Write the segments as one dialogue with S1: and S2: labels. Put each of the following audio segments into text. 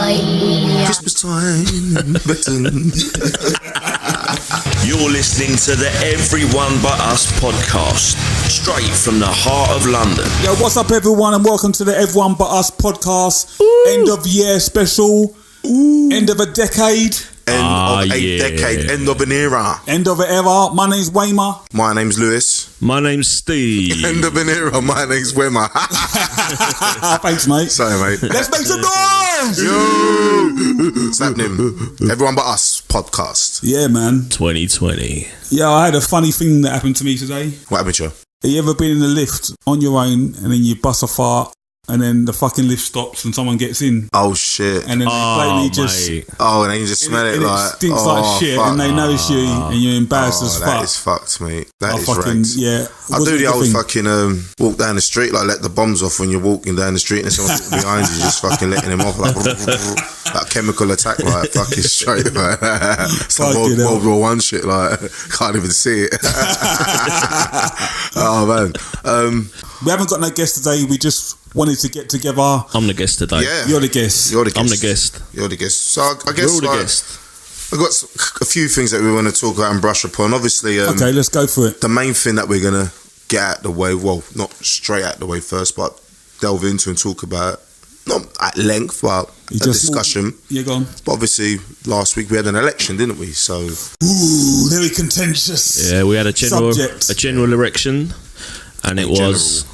S1: Christmas time.
S2: You're listening to the Everyone But Us podcast, straight from the heart of London.
S3: Yo, what's up, everyone, and welcome to the Everyone But Us podcast. End of year special. End of a decade.
S1: End of a decade. End of an era.
S3: End of an era. My name's Waymer.
S1: My name's Lewis.
S2: My name's Steve.
S1: End of an era. My name's Wimmer.
S3: Thanks, mate.
S1: Sorry, mate.
S3: Let's make some noise!
S1: Yo! What's happening? Everyone But Us podcast.
S3: Yeah, man.
S2: 2020.
S3: Yeah, I had a funny thing that happened to me today.
S1: What happened to you?
S3: Have you ever been in the lift on your own and then you bust a fart and then the fucking lift stops and someone gets in?
S1: Oh, shit.
S3: And then they blatantly just...
S1: Oh, and then you just smell it like...
S3: It stinks like shit,
S1: fuck.
S3: and they notice you and you're embarrassed as fuck.
S1: That is fucked, mate. That is
S3: fucking,
S1: ranked.
S3: yeah.
S1: I do the old fucking walk down the street, like let the bombs off when you're walking down the street and someone's behind you, just fucking letting them off, like that chemical attack, like fucking straight, like some World War One shit, like can't even see it. Oh man.
S3: We haven't got no guest today. We just wanted to get together.
S2: I'm the guest today.
S1: Yeah.
S3: You're the guest.
S1: You're the guest.
S2: I'm the guest.
S1: You're the guest. So I guess
S2: We're all the
S1: like,
S2: guest.
S1: I've got a few things that we want to talk about and brush upon. Obviously,
S3: Okay, let's go for it.
S1: the main thing that we're going to get out the way, well, not straight out the way first, but delve into and talk about, not at length, but a discussion.
S3: Yeah, go on.
S1: But obviously, last week we had an election, didn't we? So,
S3: Ooh, very contentious.
S2: Yeah, we had a general election, and it was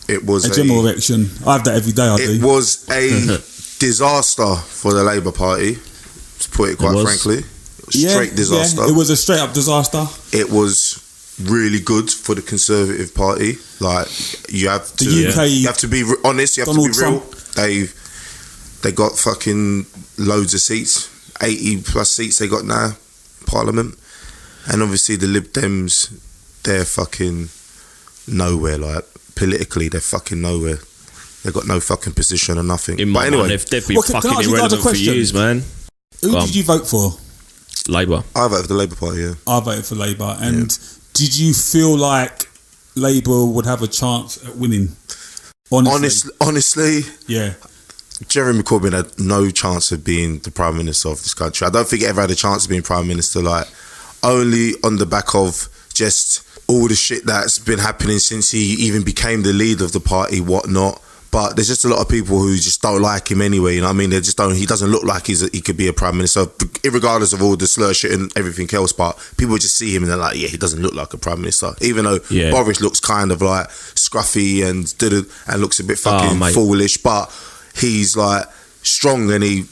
S3: a general election. I have that every day.
S1: It was a disaster for the Labour Party, to put it quite frankly. It was straight disaster.
S3: Yeah, it was a straight up disaster.
S1: It was really good for the Conservative Party. Like, you have to, you have to be honest. You have
S3: Donald
S1: to be real.
S3: Trump.
S1: They got fucking loads of seats, 80 plus seats they got now, Parliament, and obviously the Lib Dems, they're fucking nowhere. Like politically, they're fucking nowhere. They've got no fucking position or nothing.
S2: But anyway, they've been fucking irrelevant for years, man.
S3: Who did you vote for?
S2: Labour.
S1: I voted for the Labour Party. Yeah,
S3: I voted for Labour. And did you feel like Labour would have a chance at winning? Honestly, yeah.
S1: Jeremy Corbyn had no chance of being the Prime Minister of this country. I don't think he ever had a chance of being Prime Minister, like, only on the back of just all the shit that's been happening since he even became the leader of the party, whatnot. But there's just a lot of people who just don't like him anyway, you know what I mean? They just don't, he doesn't look like he could be a Prime Minister, regardless of all the slur shit and everything else. But people just see him and they're like, yeah, he doesn't look like a Prime Minister. Even though Boris looks kind of like scruffy and looks a bit fucking foolish, but he's like strong and he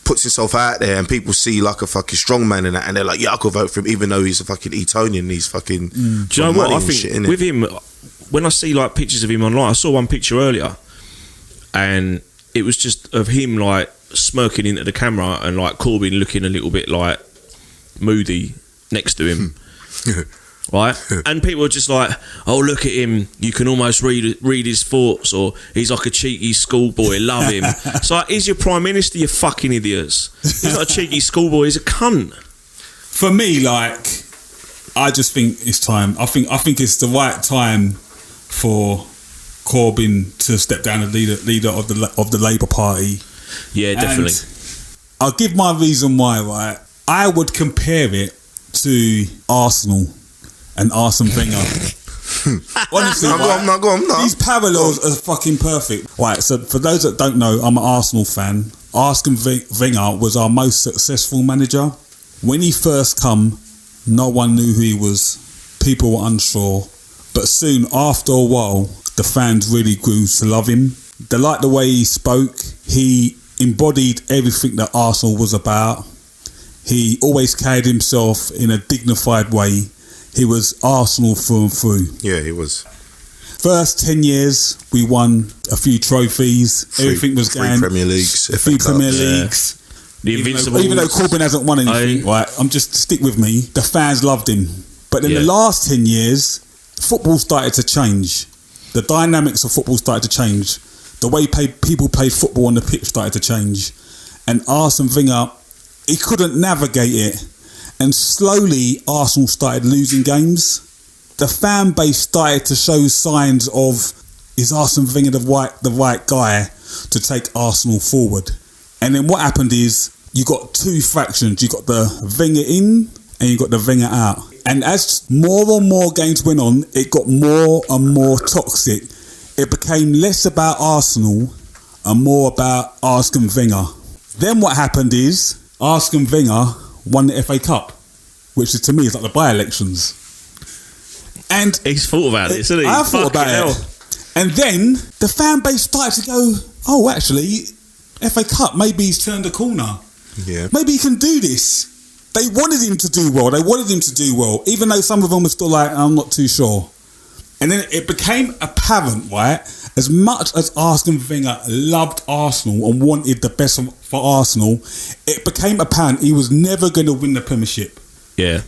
S1: puts himself out there and people see like a fucking strong man in that and they're like, yeah, I could vote for him, even though he's a fucking Etonian and he's fucking...
S2: Do you know what? I think with him, when I see like pictures of him online, I saw one picture earlier and it was just of him like smirking into the camera and like Corbyn looking a little bit like moody next to him. Right? And people are just like, oh, look at him, you can almost read his thoughts, or he's like a cheeky schoolboy, love him. It's like, he's your Prime Minister, you fucking idiots. He's not a cheeky schoolboy, he's a cunt.
S3: For me, like, I just think it's time. I think it's the right time for Corbyn to step down as leader of the Labour Party.
S2: Yeah, definitely.
S3: And I'll give my reason why, right? I would compare it to Arsenal and Arsene Wenger. Honestly,
S1: go on.
S3: These parallels are fucking perfect. Right, so for those that don't know, I'm an Arsenal fan. Arsene Wenger was our most successful manager. When he first come, no one knew who he was. People were unsure. But soon, after a while, the fans really grew to love him. They liked the way he spoke. He embodied everything that Arsenal was about. He always carried himself in a dignified way. He was Arsenal through and through.
S1: Yeah, he was.
S3: First 10 years, we won a few trophies. Everything was going.
S1: Three Premier Leagues.
S3: A few Premier Leagues.
S2: The Invincibles.
S3: Even though Corbyn hasn't won anything, right? I'm just stick with me. The fans loved him. But in the last 10 years, football started to change. The dynamics of football started to change. The way people played football on the pitch started to change. And Arsene Wenger, he couldn't navigate it. And slowly, Arsenal started losing games. The fan base started to show signs of, is Arsene Wenger the right guy to take Arsenal forward? And then what happened is you got two factions. You got the Wenger in and you got the Wenger out. And as more and more games went on, it got more and more toxic. It became less about Arsenal and more about Arsene Wenger. Then what happened is Arsene Wenger won the FA Cup, which is, to me, is like the by-elections. And
S2: he's thought about this, hasn't he?
S3: I thought about it. And then the fan base started to go, oh, actually, FA Cup, maybe he's turned a corner.
S1: Yeah.
S3: Maybe he can do this. They wanted him to do well. Even though some of them were still like, I'm not too sure. And then it became apparent, right? As much as Arsene Wenger loved Arsenal and wanted the best for Arsenal, it became apparent he was never going to win the Premiership.
S2: Yeah.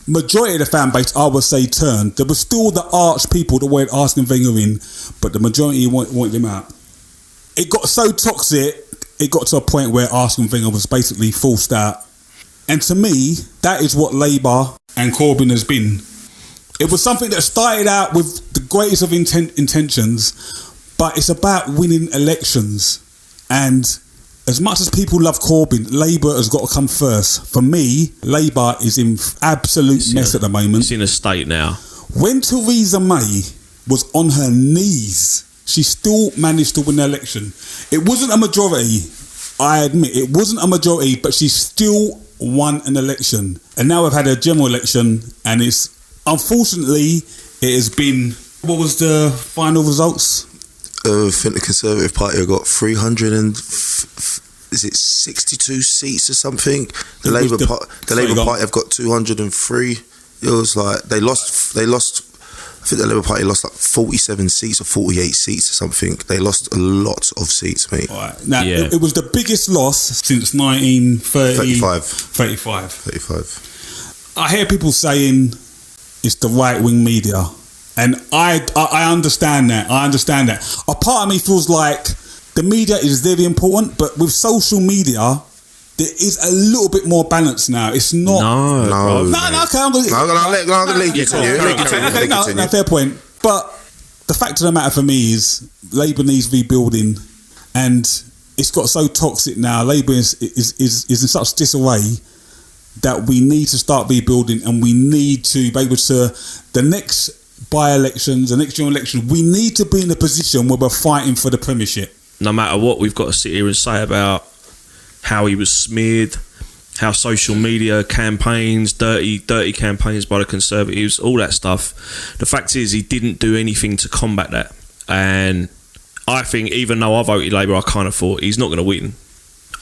S3: Majority of the fan base, I would say, turned. There were still the arch people that wanted Arsene Wenger in, but the majority wanted him out. It got so toxic, it got to a point where Arsene Wenger was basically forced out. And to me, that is what Labour and Corbyn has been. It was something that started out with the greatest of intentions, but it's about winning elections. And as much as people love Corbyn, Labour has got to come first. For me, Labour is in absolute mess at the moment.
S2: It's in a state now.
S3: When Theresa May was on her knees, she still managed to win the election. It wasn't a majority, I admit. It wasn't a majority, but she still won an election. And now we've had a general election, and it's, unfortunately, it has been, what was the final results?
S1: I think the Conservative Party have got 62 seats or something. The Labour Party have got 203. It was like they lost. I think the Labour Party lost like 47 seats or 48 seats or something. They lost a lot of seats, mate.
S3: Right. Now, it was the biggest loss since 1935.
S1: 35.
S3: I hear people saying it's the right-wing media. And I understand that. A part of me feels like the media is very important, but with social media, there is a little bit more balance now. It's not...
S1: No.
S3: Okay, I'm going
S1: to leave you to you.
S3: No, fair point. But the fact of the matter for me is Labour needs rebuilding, and it's got so toxic now. Labour is in such disarray that we need to start rebuilding, and we need to be able to... The next by-elections, the next general election, we need to be in a position where we're fighting for the Premiership.
S2: No matter what we've got to sit here and say about how he was smeared, how social media campaigns, dirty campaigns by the Conservatives, all that stuff. The fact is, he didn't do anything to combat that. And I think, even though I voted Labour, I kind of thought he's not going to win.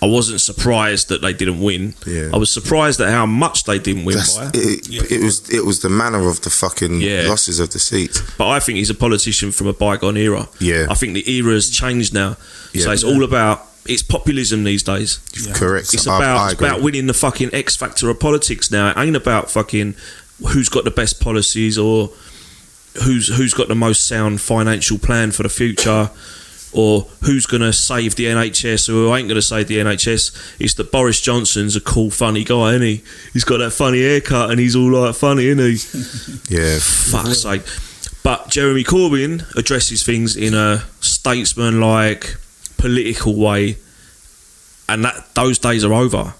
S2: I wasn't surprised that they didn't win.
S1: Yeah.
S2: I was surprised at how much they didn't win by.
S1: It was the manner of the fucking losses of the seats.
S2: But I think he's a politician from a bygone era.
S1: Yeah.
S2: I think the era has changed now. So it's all about... It's populism these days.
S1: Correct.
S2: It's about winning the fucking X factor of politics now. It ain't about fucking who's got the best policies or who's got the most sound financial plan for the future, or who's going to save the NHS or who ain't going to save the NHS. It's that Boris Johnson's a cool, funny guy, isn't he? He's got that funny haircut and he's all like funny, isn't he?
S1: Yeah.
S2: Fuck's sake. But Jeremy Corbyn addresses things in a statesman-like, political way, and those days are over.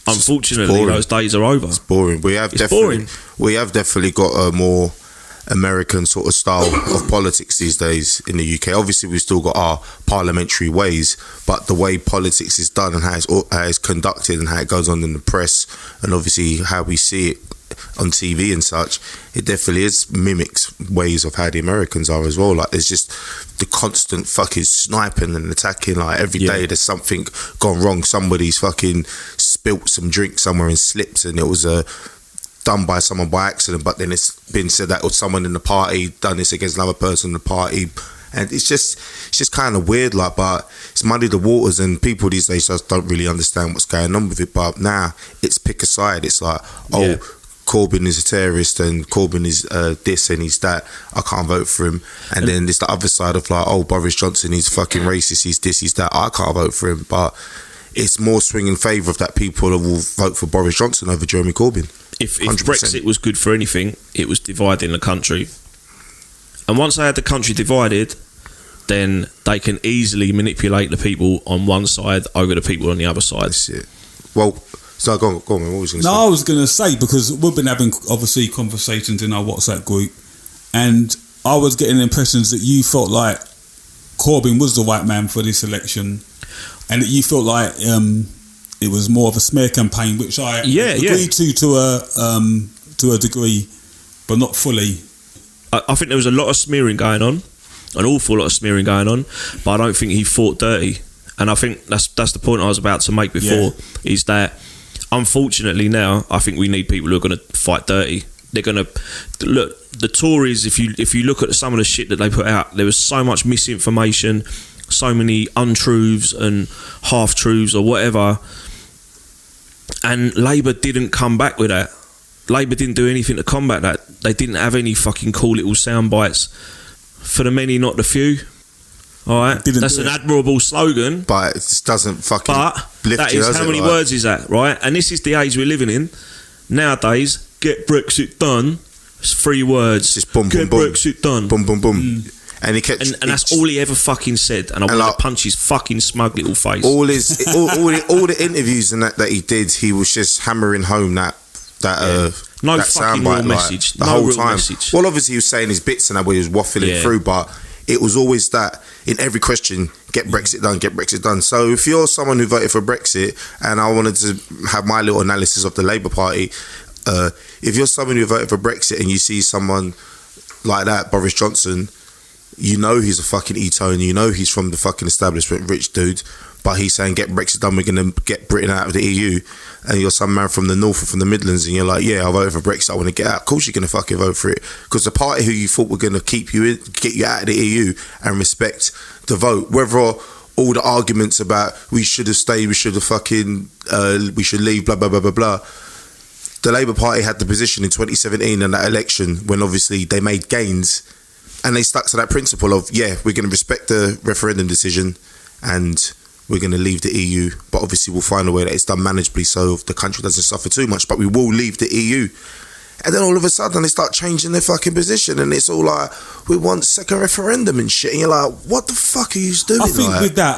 S2: Unfortunately, those days are over.
S1: It's boring. We have definitely got a more American sort of style of politics these days in the UK. Obviously, we've still got our parliamentary ways, but the way politics is done and how it's conducted and how it goes on in the press, and obviously how we see it on TV and such, it definitely mimics ways of how the Americans are as well. Like, there's just the constant fucking sniping and attacking. Like, every day there's something gone wrong. Somebody's fucking spilt some drink somewhere and slipped, and it was done by someone by accident, but then it's been said that someone in the party done this against another person in the party, and it's just kind of weird. Like, but it's muddied the waters, and people these days just don't really understand what's going on with it. But now it's pick a side. It's like, Corbyn is a terrorist and Corbyn is this and he's that, I can't vote for him. And then there's the other side of like, Boris Johnson, he's fucking racist, he's this, he's that, I can't vote for him. But it's more swing in favour of that people will vote for Boris Johnson over Jeremy Corbyn. If
S2: Brexit was good for anything, it was dividing the country. And once they had the country divided, then they can easily manipulate the people on one side over the people on the other side.
S1: That's it. Well, so go on, man. What was you going to say?
S3: No, I was going to say, because we've been having, obviously, conversations in our WhatsApp group, and I was getting impressions that you felt like Corbyn was the right man for this election, and that you felt like it was more of a smear campaign, which I agree to a degree, but not fully.
S2: I think there was a lot of smearing going on, an awful lot of smearing going on, but I don't think he fought dirty. And I think that's the point I was about to make before, is that unfortunately now I think we need people who are going to fight dirty. They're going to look, the Tories, if you look at some of the shit that they put out, there was so much misinformation, so many untruths and half-truths or whatever, and Labour didn't come back with that. Labour didn't do anything to combat that. They didn't have any fucking cool little sound bites for the many, not the few. All right, that's an admirable slogan,
S1: but it just doesn't fucking lift
S2: that
S1: you,
S2: is how many words is that, right? And this is the age we're living in nowadays. Get Brexit done. It's 3 words.
S1: Just boom,
S2: get
S1: boom, boom.
S2: Brexit done.
S1: Boom, boom, boom. And he kept,
S2: and that's all he ever fucking said. And I want to punch his fucking smug little face.
S1: All the interviews and that he did, he was just hammering home that
S2: no
S1: that
S2: fucking real message.
S1: The
S2: no
S1: whole
S2: real
S1: time.
S2: Message.
S1: Well, obviously he was saying his bits and that, where he was waffling through, but it was always that in every question, get Brexit done, get Brexit done. So if you're someone who voted for Brexit, and I wanted to have my little analysis of the Labour Party, if you're someone who voted for Brexit and you see someone like that, Boris Johnson, you know he's a fucking E-tone, you know he's from the fucking establishment, rich dude, but he's saying get Brexit done, we're going to get Britain out of the EU, and you're some man from the north or from the Midlands and you're like, yeah, I voted for Brexit, I want to get out. Of course you're going to fucking vote for it, because the party who you thought were going to keep you in, get you out of the EU and respect the vote, whether all the arguments about we should have stayed, we should have fucking we should leave, blah blah blah blah blah, the Labour Party had the position in 2017 in that election when obviously they made gains, and they stuck to that principle of, yeah, we're going to respect the referendum decision and we're going to leave the EU, but obviously we'll find a way that it's done manageably so the country doesn't suffer too much, but we will leave the EU. And then all of a sudden they start changing their fucking position, and it's all like, we want second referendum and shit, and you're like, what the fuck are you doing?
S3: I think with that,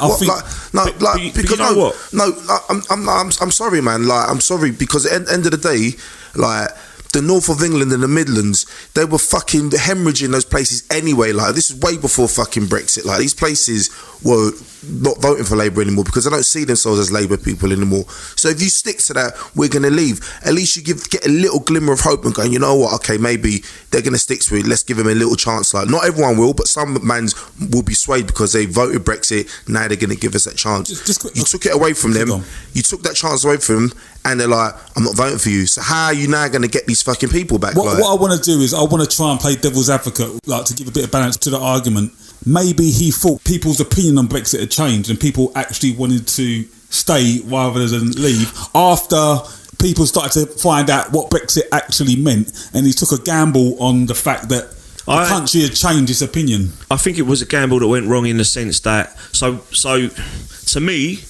S1: I'm sorry, man. Like, I'm sorry, because at the end of the day, like, the north of England and the Midlands, they were fucking hemorrhaging those places anyway. Like, this is way before fucking Brexit. Like, these places were not voting for Labour anymore because they don't see themselves as Labour people anymore. So if you stick to that, we're going to leave. At least you get a little glimmer of hope and going, you know what, okay, maybe they're going to stick to it. Let's give them a little chance. Like, not everyone will, but some mans will be swayed because they voted Brexit. Now they're going to give us that chance. You took it away from them. You took that chance away from them, and they're like, I'm not voting for you. So how are you now going to get these fucking people back?
S3: What I want to do is I want to try and play devil's advocate, like, to give a bit of balance to the argument. Maybe he thought people's opinion on Brexit had changed and people actually wanted to stay rather than leave after people started to find out what Brexit actually meant, and he took a gamble on the fact that the country had changed its opinion.
S2: I think it was a gamble that went wrong in the sense that so to me,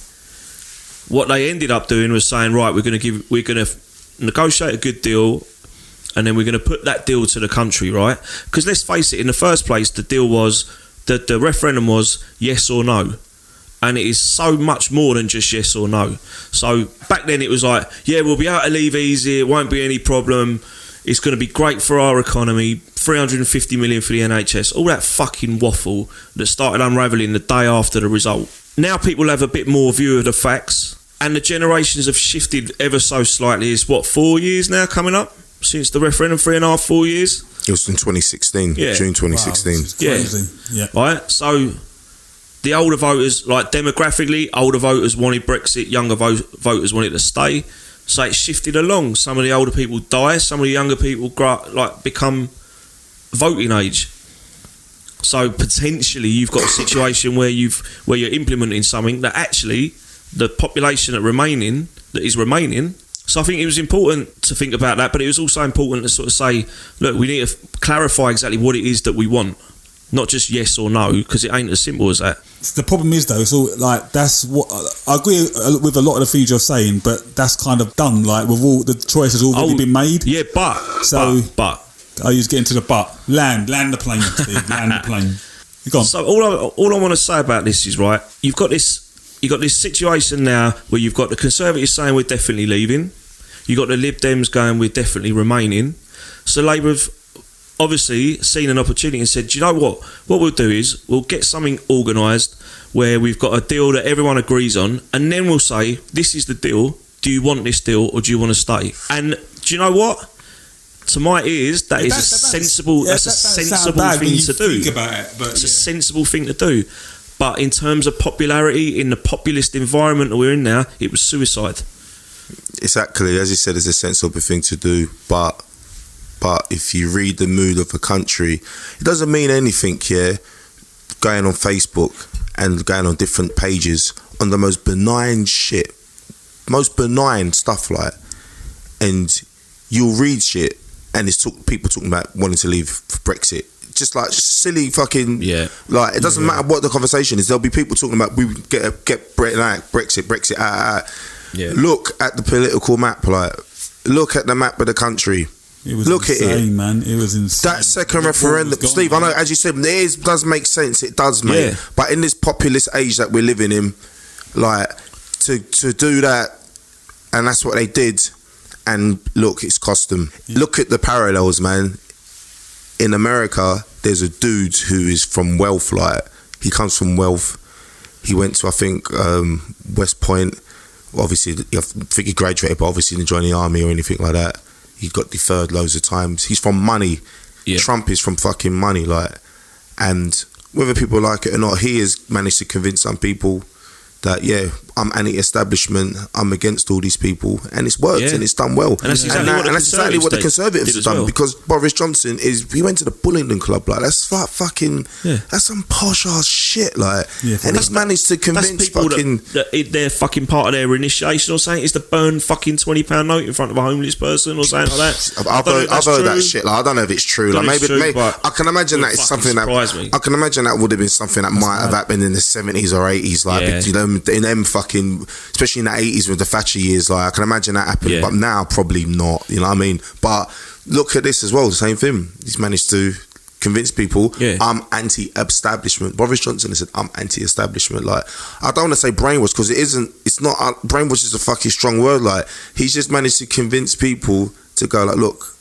S2: what they ended up doing was saying, right, we're going to negotiate a good deal, and then we're going to put that deal to the country, right? Because let's face it, in the first place, the deal was that the referendum was yes or no, and it is so much more than just yes or no. So back then it was like, yeah, we'll be able to leave easy, it won't be any problem, it's going to be great for our economy, 350 million for the NHS, all that fucking waffle that started unravelling the day after the result. Now people have a bit more view of the facts, and the generations have shifted ever so slightly. It's 4 years now coming up since the referendum, 3.5, 4 years.
S1: It was in 2016, June 2016.
S3: Wow, crazy. Yeah.
S2: Right. So the older voters, like demographically, older voters wanted Brexit, younger voters wanted to stay. So it shifted along. Some of the older people die, some of the younger people become voting age. So potentially you've got a situation where you're implementing something that actually the population that is remaining. So I think it was important to think about that, but it was also important to sort of say, look, we need to clarify exactly what it is that we want, not just yes or no, because it ain't as simple as that.
S3: The problem is, though, so like that's what I agree with a lot of the things you're saying, but that's kind of done. Like, with all the choices already been made.
S2: Yeah, but
S3: I was getting to the but. Land the plane, Steve, land the plane. Go on.
S2: So all I want to say about this is, right, you've got this situation now where you've got the Conservatives saying we're definitely leaving, you've got the Lib Dems going we're definitely remaining. So Labour have obviously seen an opportunity and said, do you know what we'll do is we'll get something organised where we've got a deal that everyone agrees on, and then we'll say, this is the deal, do you want this deal or do you want to stay? And do you know what? To my ears, that's a sensible thing to do. It's a sensible thing to do. But in terms of popularity in the populist environment that we're in now, it was suicide.
S1: Exactly, as you said, it's a sensible thing to do. But if you read the mood of the country, it doesn't mean anything here. Going on Facebook and going on different pages on the most benign shit, most benign stuff, like, and you'll read shit and it's people talking about wanting to leave for Brexit. Just like silly fucking like, it doesn't matter what the conversation is. There'll be people talking about we get Brexit out. Yeah. Look at the political map, like, look at the map of the country.
S3: It was insane, man. It was insane.
S1: That second referendum, Steve, I know, as you said, it does make sense. It does, mate. Yeah. But in this populist age that we're living in, like, to do that, and that's what they did. And look, it's cost them. Yeah. Look at the parallels, man. In America, there's a dude who is from wealth, like, he comes from wealth. He went to, I think, West Point. Obviously, I think he graduated, but obviously didn't join the army or anything like that. He got deferred loads of times. He's from money. Yeah. Trump is from fucking money, like, and whether people like it or not, he has managed to convince some people that, yeah, I'm anti-establishment, I'm against all these people, and it's worked, and it's done well. And that's exactly what the Conservatives have done, well. Because Boris Johnson he went to the Bullingdon Club, like, that's fucking, that's some posh ass shit, like, and he's managed to convince
S2: people that they're fucking part of their initiation or something, is to burn fucking £20 note in front of a homeless person or something like that.
S1: I've heard that shit, like, I don't know if it's true, like, maybe I can imagine that it's something that I can imagine that would have been something that might have happened in the 70s or 80s, like, you know, in them fucking, especially in the 80s with the Thatcher years, like, I can imagine that happening, but now probably not, you know what I mean? But look at this as well, the same thing. He's managed to convince people, I'm anti-establishment. Boris Johnson has said, I'm anti-establishment. Like, I don't want to say brainwash, because it's not, brainwash is a fucking strong word, like, he's just managed to convince people to go, like, look,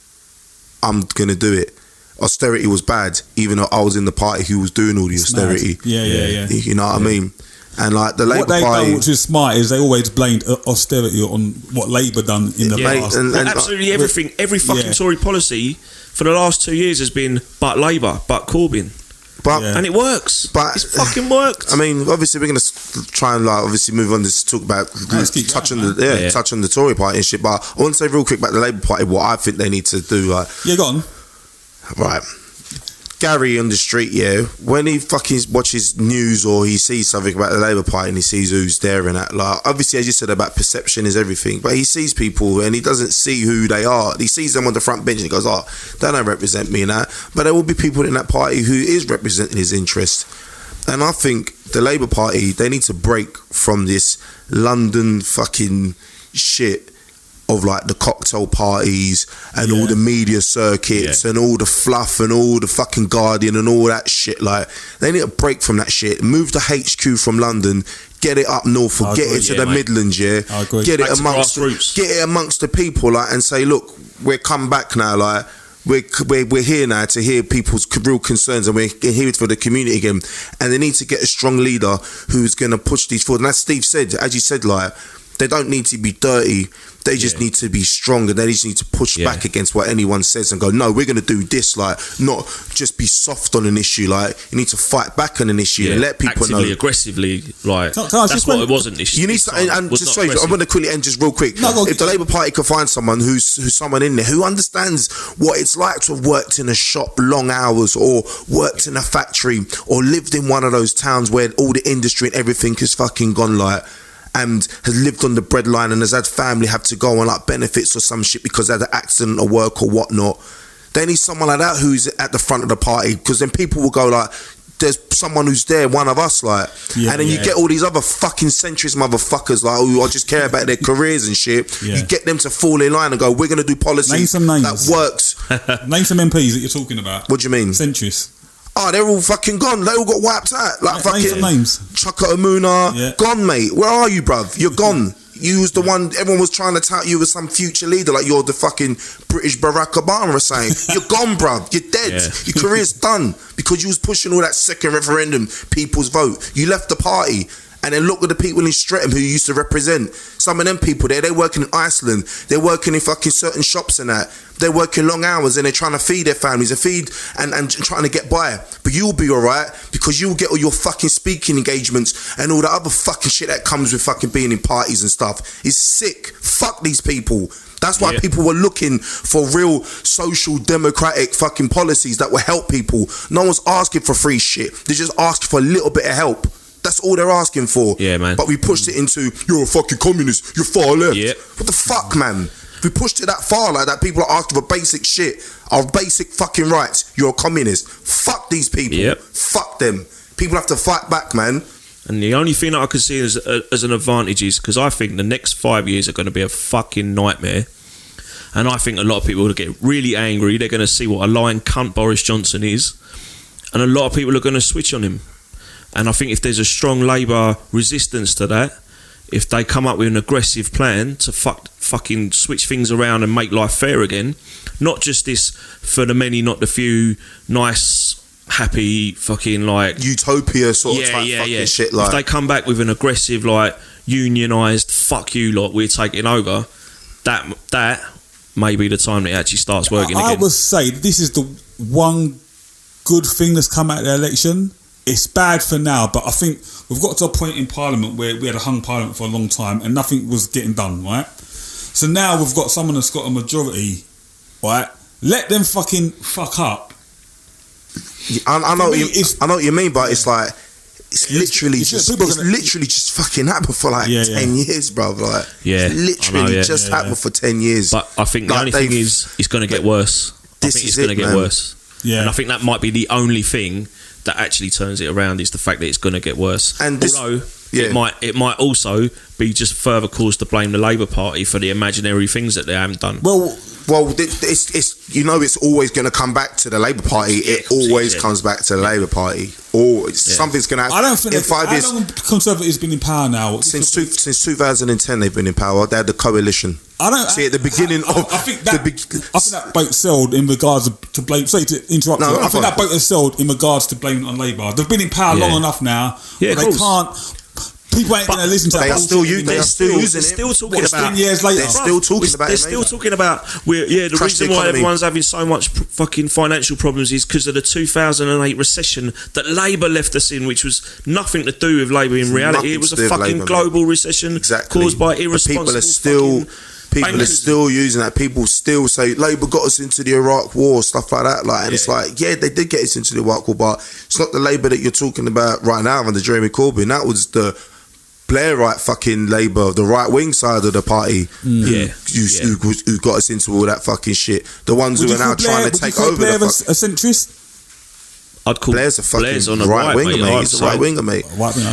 S1: I'm gonna do it. Austerity was bad, even though I was in the party who was doing all the austerity. You know what I mean? And like the Labour Party,
S3: done, which is smart, is they always blamed austerity on what Labour done in the past.
S2: And absolutely everything, every fucking Tory policy for the last 2 years has been but Labour, but Corbyn. And it works. But it's fucking worked.
S1: I mean, obviously we're going to try and, like, obviously move on to talk about touch on the Tory Party and shit. But I want to say real quick about the Labour Party, what I think they need to do. Like,
S3: go on.
S1: Right. Gary on the street, when he fucking watches news or he sees something about the Labour Party and he sees who's there and that, like, obviously, as you said about perception is everything, but he sees people and he doesn't see who they are. He sees them on the front bench and he goes, oh, they don't represent me and that. But there will be people in that party who is representing his interests. And I think the Labour Party, they need to break from this London fucking shit of, like, the cocktail parties and all the media circuits and all the fluff and all the fucking Guardian and all that shit. Like, they need to break from that shit, move the HQ from London, get it up north, or get it to the Midlands, get it amongst the people, like, and say, look, we're come back now, like, we're here now to hear people's real concerns, and we're here for the community again. And they need to get a strong leader who's going to push these forward. And as Steve said, as you said, like, they don't need to be dirty. They just need to be stronger. They just need to push back against what anyone says and go, no, we're going to do this. Like, not just be soft on an issue. Like, you need to fight back on an issue and let people know.
S2: Aggressively, like, that's what it wasn't this year.
S1: You need to, and just sorry, I'm going to quickly end just real quick. If the Labour Party could find someone who's someone in there who understands what it's like to have worked in a shop long hours, or worked in a factory, or lived in one of those towns where all the industry and everything has fucking gone, like, and has lived on the breadline and has had family have to go on, like, benefits or some shit because they had an accident or work or whatnot. They need someone like that who's at the front of the party, because then people will go, like, there's someone who's there, one of us, like, and then you get all these other fucking centrist motherfuckers, like, who just care about their careers and shit. You get them to fall in line and go, we're going to do policy
S3: Name some names
S1: that works.
S3: Name some MPs that you're talking about.
S1: What do you mean?
S3: Centrist.
S1: Oh, they're all fucking gone. They all got wiped out. Like fucking
S3: names.
S1: Chaka Amuna, gone, mate. Where are you, bruv? You're gone. You was the one, everyone was trying to tout you as some future leader, like you're the fucking British Barack Obama or saying. You're gone, bruv. You're dead. Your career's done because you was pushing all that second referendum, people's vote. You left the party. And then look at the people in Streatham who you used to represent. Some of them people there, they're working in Iceland. They're working in fucking certain shops and that. They're working long hours and they're trying to feed their families and and trying to get by. But you'll be alright because you'll get all your fucking speaking engagements and all the other fucking shit that comes with fucking being in parties and stuff. It's sick. Fuck these people. That's why people were looking for real social democratic fucking policies that will help people. No one's asking for free shit. They're just asking for a little bit of help. That's all they're asking for. Yeah, man. But we pushed it into, you're a fucking communist, you're far left. Yep. What the fuck, man? We pushed it that far like that. People are asking for basic shit. Our basic fucking rights. You're a communist. Fuck these people. Yep. Fuck them. People have to fight back, man.
S2: And the only thing that I could see as an advantage is, because I think the next 5 years are going to be a fucking nightmare. And I think a lot of people will get really angry. They're going to see what a lying cunt Boris Johnson is. And a lot of people are going to switch on him. And I think if there's a strong Labour resistance to that, if they come up with an aggressive plan to fucking switch things around and make life fair again, not just this for the many, not the few, nice, happy, fucking like
S1: utopia sort of type fucking shit. Like,
S2: if they come back with an aggressive, like unionised, fuck you lot, we're taking over. That may be the time that it actually starts working again.
S3: I would say this is the one good thing that's come out of the election. It's bad for now, but I think we've got to a point in Parliament where we had a hung Parliament for a long time and nothing was getting done, right? So now we've got someone that's got a majority, right? Let them fucking fuck up.
S1: I know what you mean, but it's like it's literally just fucking happened for like 10 years, bro. Like it's literally just happened for 10 years.
S2: But I think the only thing is it's going to get worse. I think it's going to get worse. Yeah, and I think that might be the only thing that actually turns it around is the fact that it's going to get worse. And although it might also be just further cause to blame the Labour Party for the imaginary things that they haven't done.
S1: Well, it's you know it's always going to come back to the Labour Party. It always comes back to the Labour Party. Or something's going to happen.
S3: I don't think in 5 years. How long have Conservatives been in power now?
S1: Since 2010, they've been in power. They had the coalition.
S3: I don't
S1: see at the beginning of.
S3: I think that boat sailed in regards to blame. Sorry to interrupt. I think that boat has sailed in regards to blaming on Labour. They've been in power long enough now. Yeah, they can't. People ain't going to listen to that.
S1: They are still using it.
S2: They're still talking about
S3: 10 years later.
S1: They're still talking about it.
S2: They're still talking about the reason why everyone's having so much fucking financial problems is because of the 2008 recession that Labour left us in, which was nothing to do with Labour in reality. It was a fucking global recession caused by irresponsible
S1: People are still using that. People still say Labour got us into the Iraq War, stuff like that. Like, and it's like, they did get us into the Iraq War, but it's not the Labour that you're talking about right now under Jeremy Corbyn. That was the Blairite fucking Labour, the right wing side of the party, who got us into all that fucking shit. The ones who are now trying to take over.
S3: Blair a centrist?
S1: I'd call Blair's a fucking right winger, mate. He's a right winger, mate.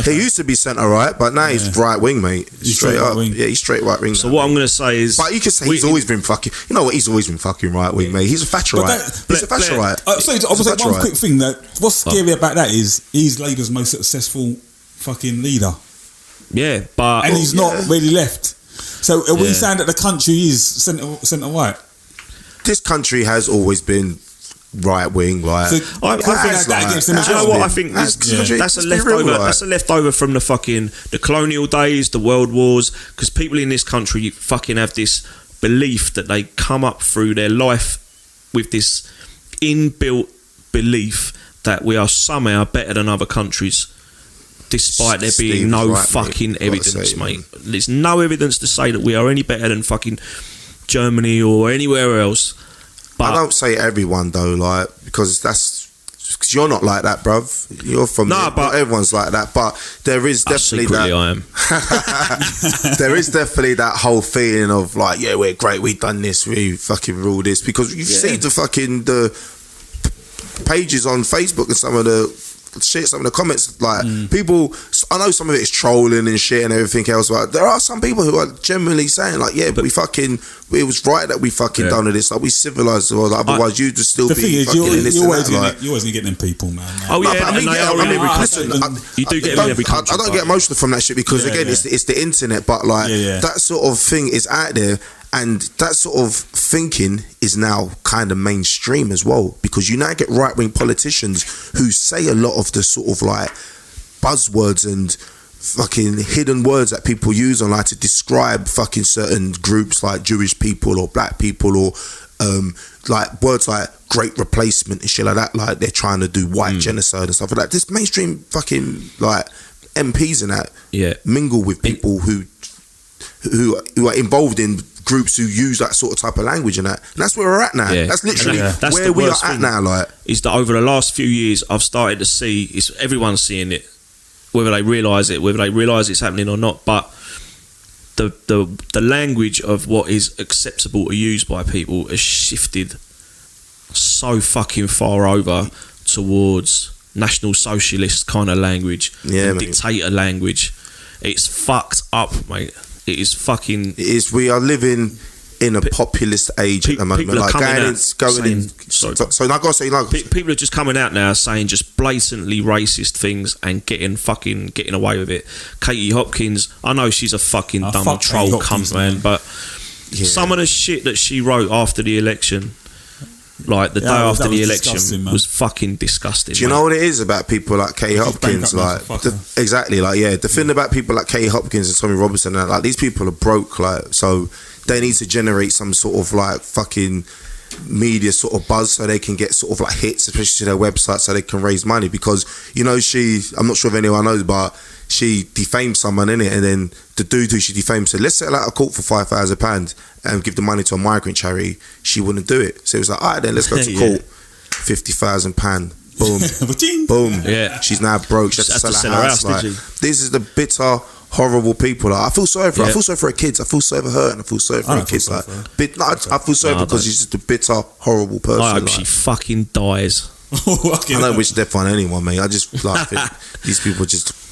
S1: He used to be centre right, but now he's right wing, mate. Straight up, he's straight right wing.
S2: So what I'm going to say is,
S1: but you could say he's always been fucking. You know what? He's always been fucking right wing, mate. He's a Thatcherite. He's a Thatcherite.
S3: So I was like, one quick thing that what's scary about that is he's Labour's most successful fucking leader.
S2: Yeah, but
S3: and he's not really left. So are we saying that the country is centre right?
S1: This country has always been right wing, like
S2: so I think that's a leftover. That's a leftover from the fucking the colonial days, the world wars. Because people in this country fucking have this belief that they come up through their life with this inbuilt belief that we are somehow better than other countries, despite there being no fucking evidence, mate. There's no evidence to say that we are any better than fucking Germany or anywhere else.
S1: But I don't say everyone though, like because you're not like that, bruv. You're from but not everyone's like that, but there is definitely that.
S2: I am.
S1: There is definitely that whole feeling of like, yeah, we're great, we've done this, we fucking rule this, because you see the fucking the pages on Facebook and some of the shit, some of the comments, like people, I know some of it is trolling and shit and everything else, but there are some people who are genuinely saying like, yeah, but it was right that we fucking done this, like we civilised the world, like, otherwise you'd just still
S3: the
S1: be
S3: thing is,
S1: fucking
S3: you're
S1: in this and
S3: always
S1: that, like.
S3: you're always gonna get them people, man.
S2: Oh yeah,
S1: I mean, listen,
S2: you do get them in every country.
S1: I don't get emotional from that shit because again, it's the internet, but like that sort of thing is out there. And that sort of thinking is now kind of mainstream as well, because you now get right-wing politicians who say a lot of the sort of like buzzwords and fucking hidden words that people use online to describe fucking certain groups like Jewish people or black people or like words like great replacement and shit like that, like they're trying to do white genocide and stuff like that. This mainstream fucking like MPs and that mingle with people who are involved in groups who use that sort of type of language and that. And that's where we're at now. Yeah. That's literally that's where we are at now. Like,
S2: is that over the last few years, I've started to see everyone's seeing it, whether they realise it's happening or not. But the language of what is acceptable to use by people has shifted so fucking far over towards National Socialist kind of language, dictator language. It's fucked up, mate. It is fucking. It
S1: is. We are living in a populist age at the moment.
S2: People are coming out saying,
S1: so I gotta say, like,
S2: people are just coming out now saying just blatantly racist things and getting away with it. Katie Hopkins, I know she's a fucking dumb troll cunt, man, but some of the shit that she wrote after the election, like the day after the election, was fucking disgusting.
S1: Do you know what it is about people like Katie Hopkins? Like, exactly, like, the thing about people like Katie Hopkins and Tommy Robinson, like, these people are broke, like, so they need to generate some sort of like fucking media sort of buzz so they can get sort of like hits, especially to their website, so they can raise money. Because, you know, I'm not sure if anyone knows, but she defamed someone in it, and then the dude who she defamed said, let's settle out a court for £5,000 and give the money to a migrant charity. She wouldn't do it, so it was like, alright then, let's go to court. £50,000, boom, boom.
S2: Yeah,
S1: she's now broke. She has to sell her house. Like, this is the bitter, horrible people. Like, I feel sorry for her. I feel sorry for her kids. I feel sorry for her, and I feel sorry for her kids. Like, I feel sorry because she's just a bitter, horrible person.
S2: I hope she fucking dies.
S1: I don't wish death on anyone, mate. I just like think these people just.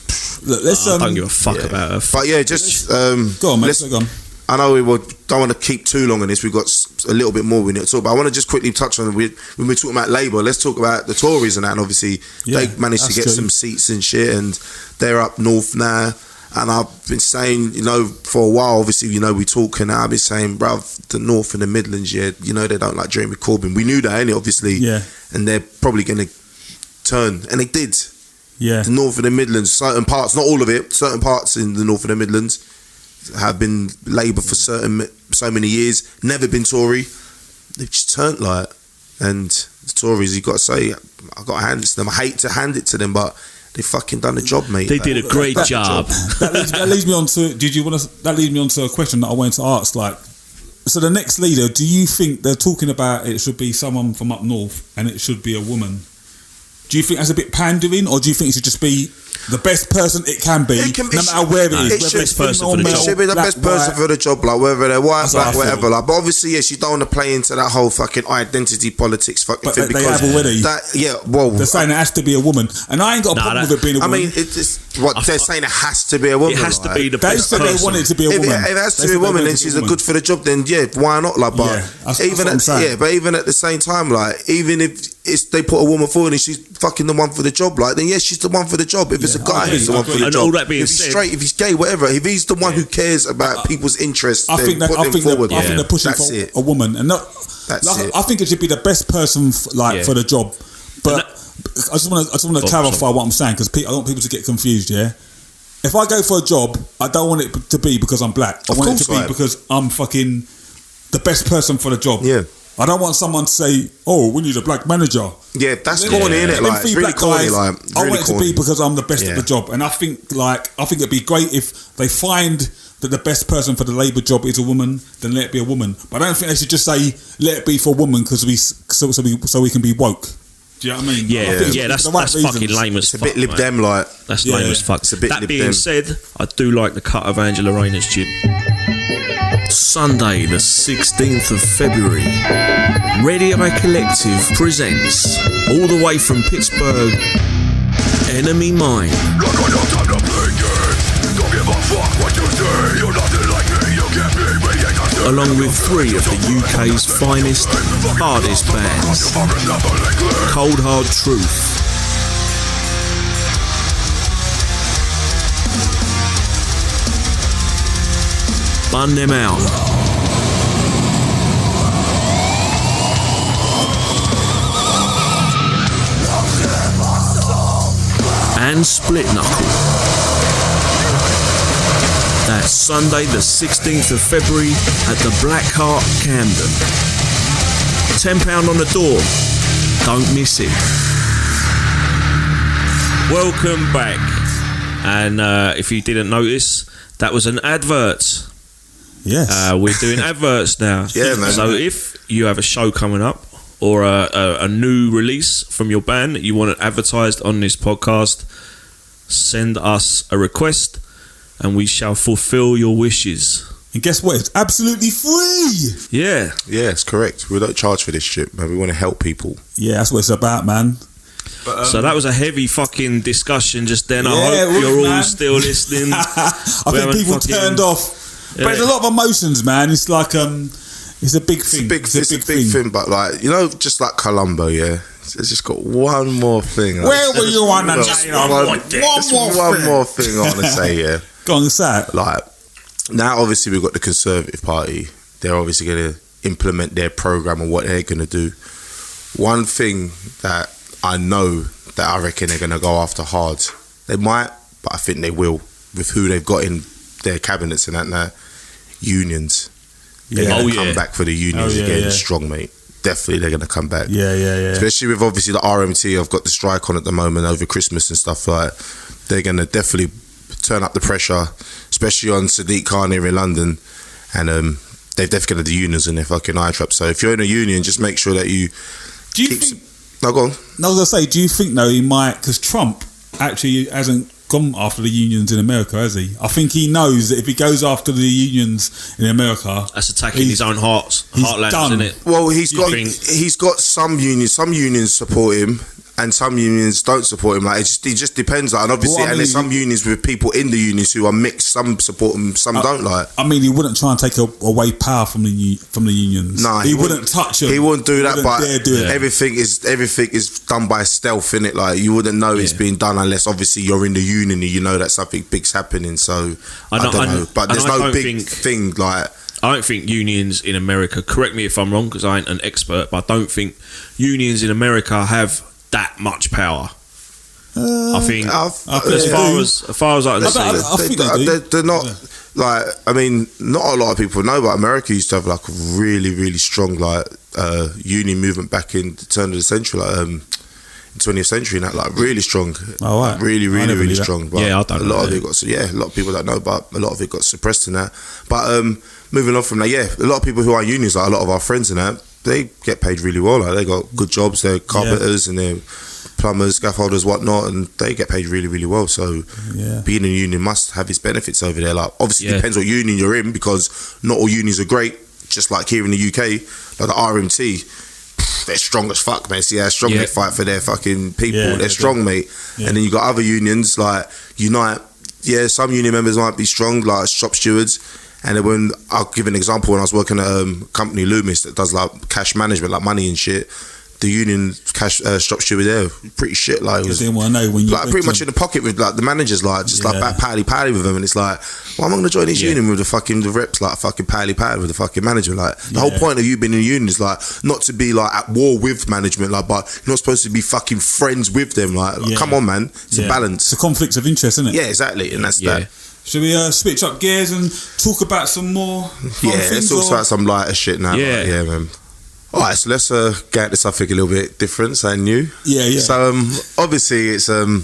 S3: Look, let's,
S2: I don't give a fuck about her.
S1: But yeah, just
S3: go on, mate. Go on.
S1: I know don't want to keep too long on this. We've got a little bit more we need to talk about. I want to just quickly touch on when we're talking about Labour. Let's talk about the Tories and that. And obviously, they managed to get some seats and shit, and they're up north now. And I've been saying, you know, for a while, obviously, you know, we talk, and I've been saying, bruv, the North and the Midlands, you know, they don't like Jeremy Corbyn. We knew that, innit, obviously.
S3: Yeah.
S1: And they're probably going to turn, and they did.
S3: Yeah.
S1: The North and the Midlands, certain parts, not all of it, certain parts in the North and the Midlands have been Labour for so many years, never been Tory. They've just turned like, and the Tories, you got to say, I got to hand it to them. I hate to hand it to them, but they fucking done the job, mate.
S2: They did a great job.
S3: That leads me on to. That leads me on to a question that I wanted to ask. Like, so the next leader, do you think they're talking about it should be someone from up north and it should be a woman? Do you think that's a bit pandering, or do you think it should just be the best person it can be, no matter where it is?
S1: It should be the best person for the job, like whether they're white, black, whatever. Like, but obviously, yes, you don't want to play into that whole fucking identity politics fucking thing.
S3: They have already.
S1: They're
S3: saying it has to be a woman, and I ain't got a problem with it being a woman.
S1: I mean, they're saying it has to be a woman.
S2: It has to be the best person.
S3: They said they want it to be a woman.
S1: If it has to be a woman, then she's good for the job. Then why not? Like, but even at the same time, like, even if they put a woman forward and she's fucking the one for the job, like, then yes, she's the one for the job. If it's a guy who's the one for the job,
S2: all that being
S1: if he's straight, if he's gay, whatever, if he's the one who cares about people's interests,
S3: I think they're pushing for a woman, and not. I think it should be the best person for the job. But I just want to clarify what I'm saying, because I don't want people to get confused. Yeah, if I go for a job, I don't want it to be because I'm black. I want it to be because I'm fucking the best person for the job.
S1: Yeah.
S3: I don't want someone to say, "Oh, we need a black manager."
S1: Yeah, that's corny, innit? Like, it's really corny. Like,
S3: I want it to be because I'm the best at the job, and I think it'd be great if they find that the best person for the Labour job is a woman, then let it be a woman. But I don't think they should just say let it be for a woman because so we can be woke. Do you know what I mean?
S2: Yeah, that's fucking lame as fuck.
S1: It's a bit Lib Dem, like.
S2: That's lame as fuck.
S1: It's a bit
S2: that
S1: Lib
S2: being
S1: Dem.
S2: said, I do like the cut of Angela Rayner's tube. Sunday, the 16th of February, Radio Collective presents, all the way from Pittsburgh, Enemy Mine. Along with 3 of the UK's finest, hardest bands. Cold Hard Truth. Bun Them Out. And Split Knuckle. That's Sunday the 16th of February at the Black Heart, Camden. £10 on the door. Don't miss it. Welcome back. And if you didn't notice, that was an advert.
S3: Yes.
S2: We're doing adverts now.
S1: Yeah, man.
S2: So if you have a show coming up or a new release from your band that you want it advertised on this podcast, send us a request and we shall fulfill your wishes.
S3: And guess what? It's absolutely free.
S2: Yeah.
S1: Yeah, it's correct. We don't charge for this shit, man. We want to help people.
S3: Yeah, that's what it's about, man.
S1: But,
S2: So that was a heavy fucking discussion just then. I
S3: Yeah,
S2: hope you're all
S3: man.
S2: still listening.
S3: I think people turned off. But there's a lot of emotions, man. It's like it's a big thing.
S1: It's a big thing, but like, you know, just like Columbo, yeah. It's just got one more thing.
S3: Where were you on that?
S1: One more thing I want to say, yeah.
S3: Go on, say it.
S1: Like, now obviously we've got the Conservative Party. They're obviously going to implement their programme and what they're going to do. One thing that I know that I reckon they're going to go after hard. They might, but I think they will with who they've got in their cabinets and that now. Unions. They're going to come back for the unions again, strong, mate. Definitely they're going to come back.
S3: Yeah.
S1: Especially with obviously the RMT. I've got the strike on at the moment over Christmas and stuff like that. They're going to definitely turn up the pressure, especially on Sadiq Khan here in London. And they've definitely got the unions in their fucking eye trap. So if you're in a union, just make sure that you...
S3: Do you think...
S1: No, go on.
S3: No, I was going to say, do you think, though, he might... Because Trump actually hasn't gone after the unions in America, has he? I think he knows that if he goes after the unions in America...
S2: That's attacking his own heartlands, isn't it?
S1: Well, he's got some unions. Some unions support him, and some unions don't support him. Like it just depends. Like, and obviously, and there's some unions with people in the unions who are mixed. Some support him, some don't. Like,
S3: I mean, he wouldn't try and take away power from the unions.
S1: No,
S3: he wouldn't touch them.
S1: He wouldn't do that. But
S3: do it.
S1: everything is done by stealth, innit? Like you wouldn't know it's being done unless obviously you're in the union and you know that something big's happening. So I don't know. But there's no big thing like.
S2: I don't think unions in America, correct me if I'm wrong because I ain't an expert, but I don't think unions in America have that much power. I think as far as I can see,
S1: they're not like. I mean, not a lot of people know, but America used to have like a really, really strong like union movement back in the turn of the century, like 20th century, and that like really strong.
S3: Oh, right.
S1: Like, really strong. But
S2: yeah, I don't know.
S1: A lot of people don't know, but a lot of it got suppressed in that. But moving on from that, a lot of people who are unions, like a lot of our friends and that, they get paid really well. Like they got good jobs. They're carpenters and they're plumbers, scaffolders, whatnot, and they get paid really, really well. So being in a union must have its benefits over there. Like obviously, it depends what union you're in because not all unions are great. Just like here in the UK, like the RMT, they're strong as fuck, man. See how strong they fight for their fucking people. They're strong, mate. And then you got other unions like Unite. Yeah, some union members might be strong, like shop stewards. And then when I'll give an example, when I was working at a company Loomis that does like cash management, like money and shit, the union cash shop steward there, pretty shit. Like it was,
S3: didn't want to know when you
S1: like pretty much in the pocket with like the managers, like just like back pally with them, and it's like, well, I'm not gonna join this union with the reps, like fucking pally with the fucking management. Like the whole point of you being in a union is like not to be like at war with management, like, but you're not supposed to be fucking friends with them. Like come on, man, it's a balance.
S3: It's a conflict of interest, isn't it?
S1: Yeah, exactly, and that's that.
S3: Should we switch up gears and talk about some more fun things?
S1: Let's talk about some lighter shit now. Yeah, man. Alright, so let's get into something a little bit different, something new. Yeah. So obviously it's the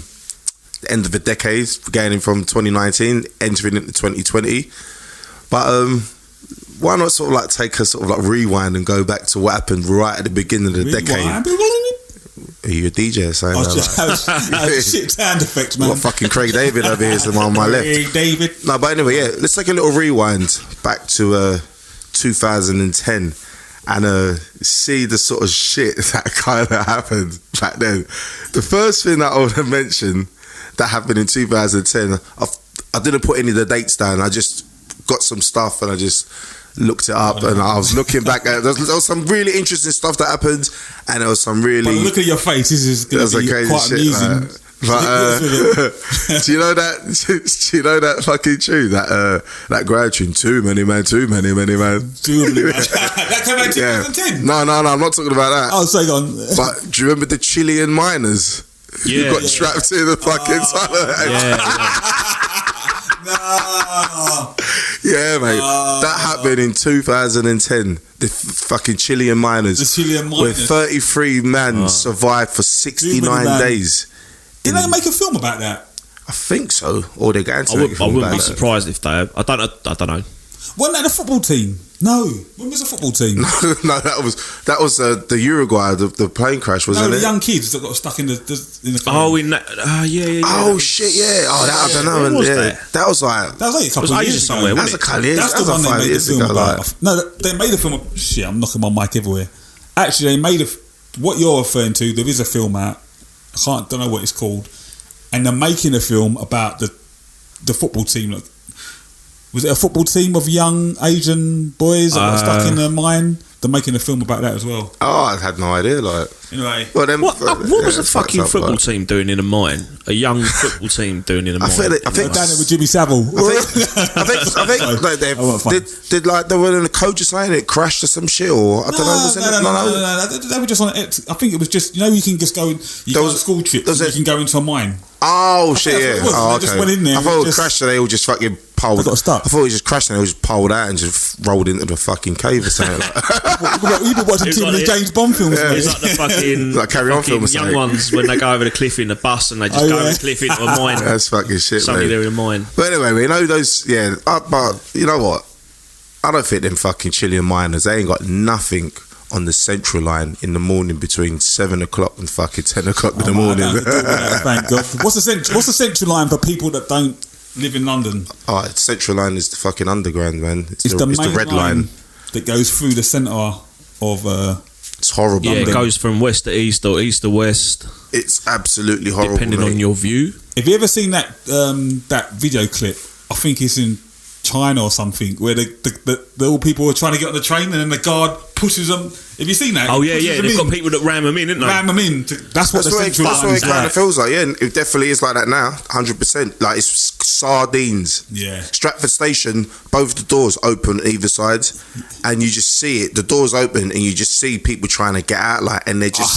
S1: end of the decade, beginning from 2019, entering into 2020. But why not sort of like take a sort of like rewind and go back to what happened right at the beginning of the decade? Are you a DJ or something?
S3: Shit sound effects, man.
S1: What fucking Craig David over here is the one on my left.
S3: Craig David.
S1: No, but anyway, let's take a little rewind back to 2010 and see the sort of shit that kind of happened back then. The first thing that I want to mention that happened in 2010. I didn't put any of the dates down. I just got some stuff and I just looked it up, and I was looking back at there was some really interesting stuff that happened, and there was some really.
S3: But look at your face. This is going to be quite amusing.
S1: But do you know that? Do you know that fucking tune? That grad tune. Too many man.
S3: That came out in 2010.
S1: No. I'm not talking about that.
S3: Oh, so go on.
S1: But do you remember the Chilean miners who got trapped in the fucking tunnel?
S3: No.
S1: Yeah, mate. That happened in 2010. The fucking Chilean miners.
S3: The Chilean miners.
S1: Where 33 men survived for 69 days.
S3: Did they make a film about that?
S1: I think so. Or they're going to make a film
S2: I wouldn't be
S1: about
S2: surprised if they have. I don't know.
S3: Wasn't that the football team? No. When was the football team?
S1: No, that was the Uruguay, the plane crash, wasn't it?
S3: No, the young kids that got stuck in the
S2: Oh, in that. Yeah.
S1: Oh shit, yeah. Oh, that, I don't know.
S2: When was
S1: that was like
S3: a couple of years ago.
S1: That was a couple of years.
S3: That's the one they made a film about. No, they made a film. Shit, I'm knocking my mic everywhere. Actually, they made what you're referring to. There is a film out. Don't know what it's called, and they're making a film about the football team. Like, was it a football team of young Asian boys that got stuck in a mine? They're making a film about that as well.
S1: Oh, I had no idea. Like,
S3: anyway,
S1: well, then,
S2: what was a fucking football team doing in a mine? A young football team doing in a mine.
S1: I think
S3: down there with Jimmy Savile.
S1: I think like did like they were in a coach or something. It crashed or some shit, or I don't know.
S3: No. They were just on it. I think it was just you can just go. You go on school trips. You can go into a mine.
S1: Oh shit! Yeah.
S3: Oh, okay. Just went in there.
S1: I thought it crashed and they all just fucking poled.
S3: They got stuck.
S1: I thought it just crashed and they all just poled out and just rolled into the fucking cave or something.
S3: You've been watching too many James Bond films.
S2: Yeah. It's like the fucking
S1: like Carry On film or something.
S2: Young ones when they go over the cliff in the bus and they just go over the cliff into a mine.
S1: That's fucking shit.
S2: Somebody there in a mine.
S1: But anyway, we know those. Yeah, but you know what? I don't think them fucking Chilean miners. They ain't got nothing on the central line in the morning between 7 o'clock and fucking 10 o'clock in the morning.
S3: Thank God. What's the central line for people that don't live in London?
S1: Oh, central line is the fucking underground, man. It's the
S3: main
S1: red line
S3: that goes through the centre of.
S1: It's horrible.
S2: Yeah, it goes from west to east or east to west.
S1: It's absolutely horrible,
S2: depending on your view.
S3: Have you ever seen that video clip? I think it's in China or something, where the all people are trying to get on the train and then the guard pushes them. Have you seen that?
S2: Oh yeah, they've got people that ram them in, haven't they?
S3: Ram them in. That's what
S1: it kind of feels like. Yeah, it definitely is like that now. 100%. Like it's sardines.
S3: Yeah.
S1: Stratford Station, both the doors open either side, and you just see it. The doors open, and you just see people trying to get out. Like, and they're just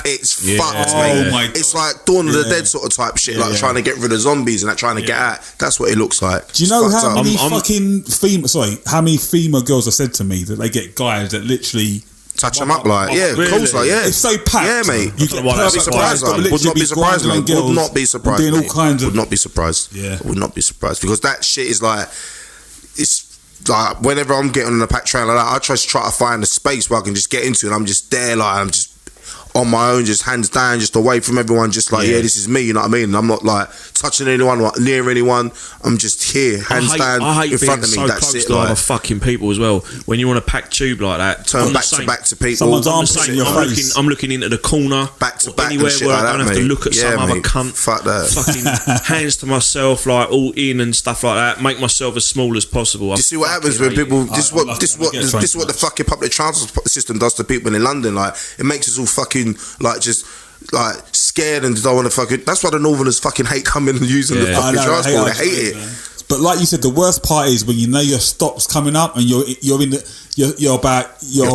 S1: it's fucked, mate.
S3: Oh my God.
S1: It's like Dawn of the Dead sort of type shit. Like trying to get rid of zombies and like trying to get out. That's what it looks like.
S3: Do you know how many how many female girls have said to me that they get guys that literally
S1: touch them up like of course, like
S3: it's so packed.
S1: Yeah, mate.
S3: You get perfect
S1: surprised. Would not be surprised, mate. Would not be surprised.
S3: Doing all kinds of.
S1: Would not be surprised.
S3: Yeah,
S1: would not be surprised because that shit is like it's like whenever I'm getting on a packed train like that, I try to find a space where I can just get into, and I'm just there, like I'm just on my own, just hands down, just away from everyone, just like this is me, you know what I mean? And I'm not like touching anyone, like, near anyone. I'm just here, hands down, in front of me.
S2: So
S1: that's
S2: close
S1: it.
S2: to other fucking people as well. When you're on a packed tube like that,
S1: turn back to back to people.
S3: Someone's arm in your face.
S2: I'm looking into the corner,
S1: back to back,
S2: anywhere where
S1: like
S2: I don't have to look at some other cunt.
S1: Fuck that.
S2: Fucking hands to myself, like all in and stuff like that. Make myself as small as possible.
S1: Do you see what happens when people? This is what the fucking public transport system does to people in London. Like it makes us all fucking like just. Like scared and don't want to fucking. That's why the Northerners fucking hate coming and using the fucking transport. They hate it.
S3: But like you said, the worst part is when you know your stop's coming up and you're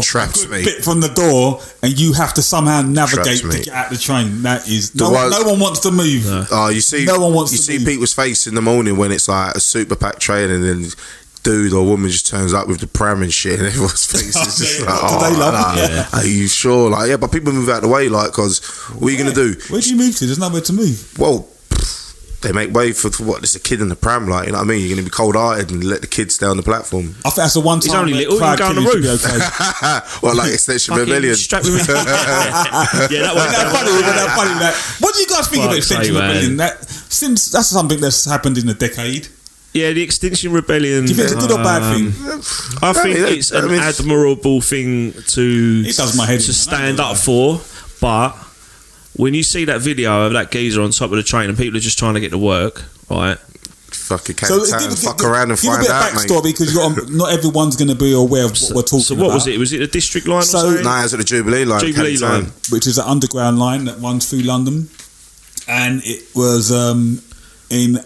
S1: trapped,
S3: a bit from the door and you have to somehow navigate to get out the train. That is no one wants to move.
S1: Oh, you see, no one wants. You see people's face in the morning when it's like a super packed train and then. Dude or woman just turns up with the pram and shit, and everyone's face is just like, are you sure? Like, but people move out the way, like, because what are you gonna do?
S3: Where do you move to? There's nowhere to move.
S1: Well, they make way for what? There's a kid in the pram, like, you know what I mean? You're gonna be cold-hearted and let the kid stay on the platform.
S3: I think that's the one time.
S2: He's only little. You can go on the roof.
S1: Well, like Extinction Rebellion.
S3: That funny. What do you guys think of Extinction Rebellion? That's something that's happened in a decade.
S2: Yeah, the Extinction Rebellion.
S3: Do you think it's a good or bad thing?
S2: I think it's an admirable thing to
S3: it does my head
S2: to stand up for, but when you see that video of that geezer on top of the train and people are just trying to get to work, right?
S1: Fucking fuck around and find out, mate.
S3: Give a bit of backstory because not everyone's going to be aware of what we're talking about.
S2: So what was it? Was it the District line?
S1: No, it was at the Jubilee line.
S2: Jubilee line,
S3: which is an underground line that runs through London, and it was in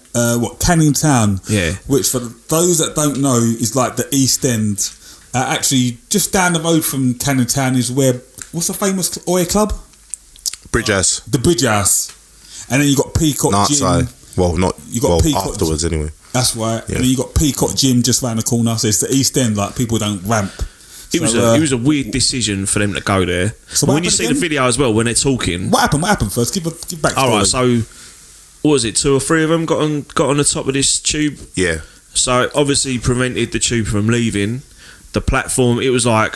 S3: Canning Town.
S2: Yeah.
S3: Which for those that don't know is like the East End. Actually, just down the road from Canning Town is where what's the famous Oi Club?
S1: Bridge House.
S3: The Bridge House, and then you got Peacock Gym.
S1: Well, not you got Peacock afterwards anyway.
S3: That's right. Yeah. And then you got Peacock Gym just round the corner. So it's the East End. Like people don't ramp.
S2: It was a weird decision for them to go there. So when you see the video as well, when they're talking,
S3: what happened first? Give back.
S2: All right. So what was it? 2 or 3 of them got on the top of this tube.
S1: Yeah.
S2: So it obviously prevented the tube from leaving the platform. It was like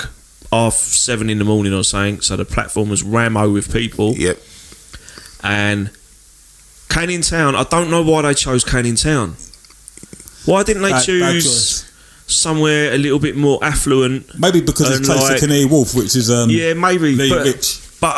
S2: 7:30 in the morning or something. So the platform was rammo with people.
S1: Yep.
S2: And Canning Town, I don't know why they chose Canning Town. Why didn't they choose somewhere a little bit more affluent?
S3: Maybe because it's close to Canary Wharf, which is
S2: yeah, maybe
S3: rich.
S2: But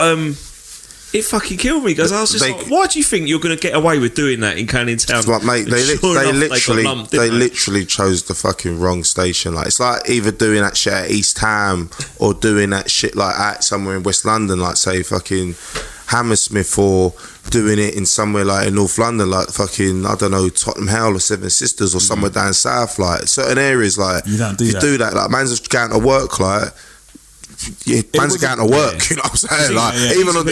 S2: it fucking killed me because I was just like, why do you think you're going to get away with doing that in Canning Town?
S1: Like, mate, they literally chose the fucking wrong station. Like, it's like either doing that shit at East Ham or doing that shit like at somewhere in West London, like say fucking Hammersmith, or doing it in somewhere like in North London, like fucking, I don't know, Tottenham Hale or Seven Sisters or somewhere down south. Like certain areas, like
S3: you do that.
S1: Like man's just going to work, like. Yeah, man's going to work, you know what I'm saying? Like, even on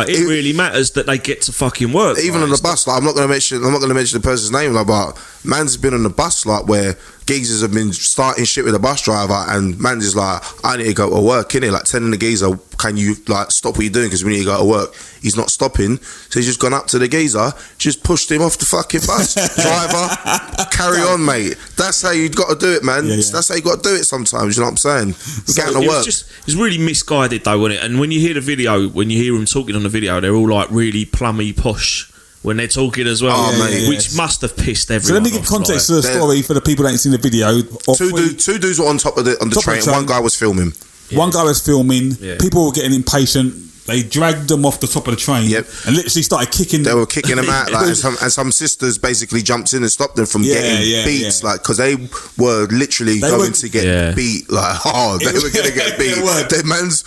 S2: it really matters that they get to fucking work.
S1: Even on the bus, like I'm not going to mention the person's name, like, but man's been on the bus, like where geezers have been starting shit with the bus driver, and man's is like, I need to go to work, innit? Like telling the geezer, can you like stop what you're doing because we need to go to work. He's not stopping, so he's just gone up to the geezer, just pushed him off the fucking bus. Driver, carry on, mate. That's how you got to do it, man. That's how you got to do it sometimes. You know what I'm saying? Getting to work.
S2: It's really misguided though, wasn't it? And when you hear the video, when you hear them talking on the video, they're all like really plummy posh when they're talking as well, which must have pissed everyone.
S3: So let me give context to the story for the people that ain't seen the video.
S1: Two dudes were on top of the train. One guy was filming.
S3: One guy was filming. People were getting impatient. They dragged them off the top of the train and literally started kicking them.
S1: They were kicking them out, like, and some sisters basically jumped in and stopped them from getting beats, like, because they were literally going to get beat like hard. They were going to get beat. Their man's,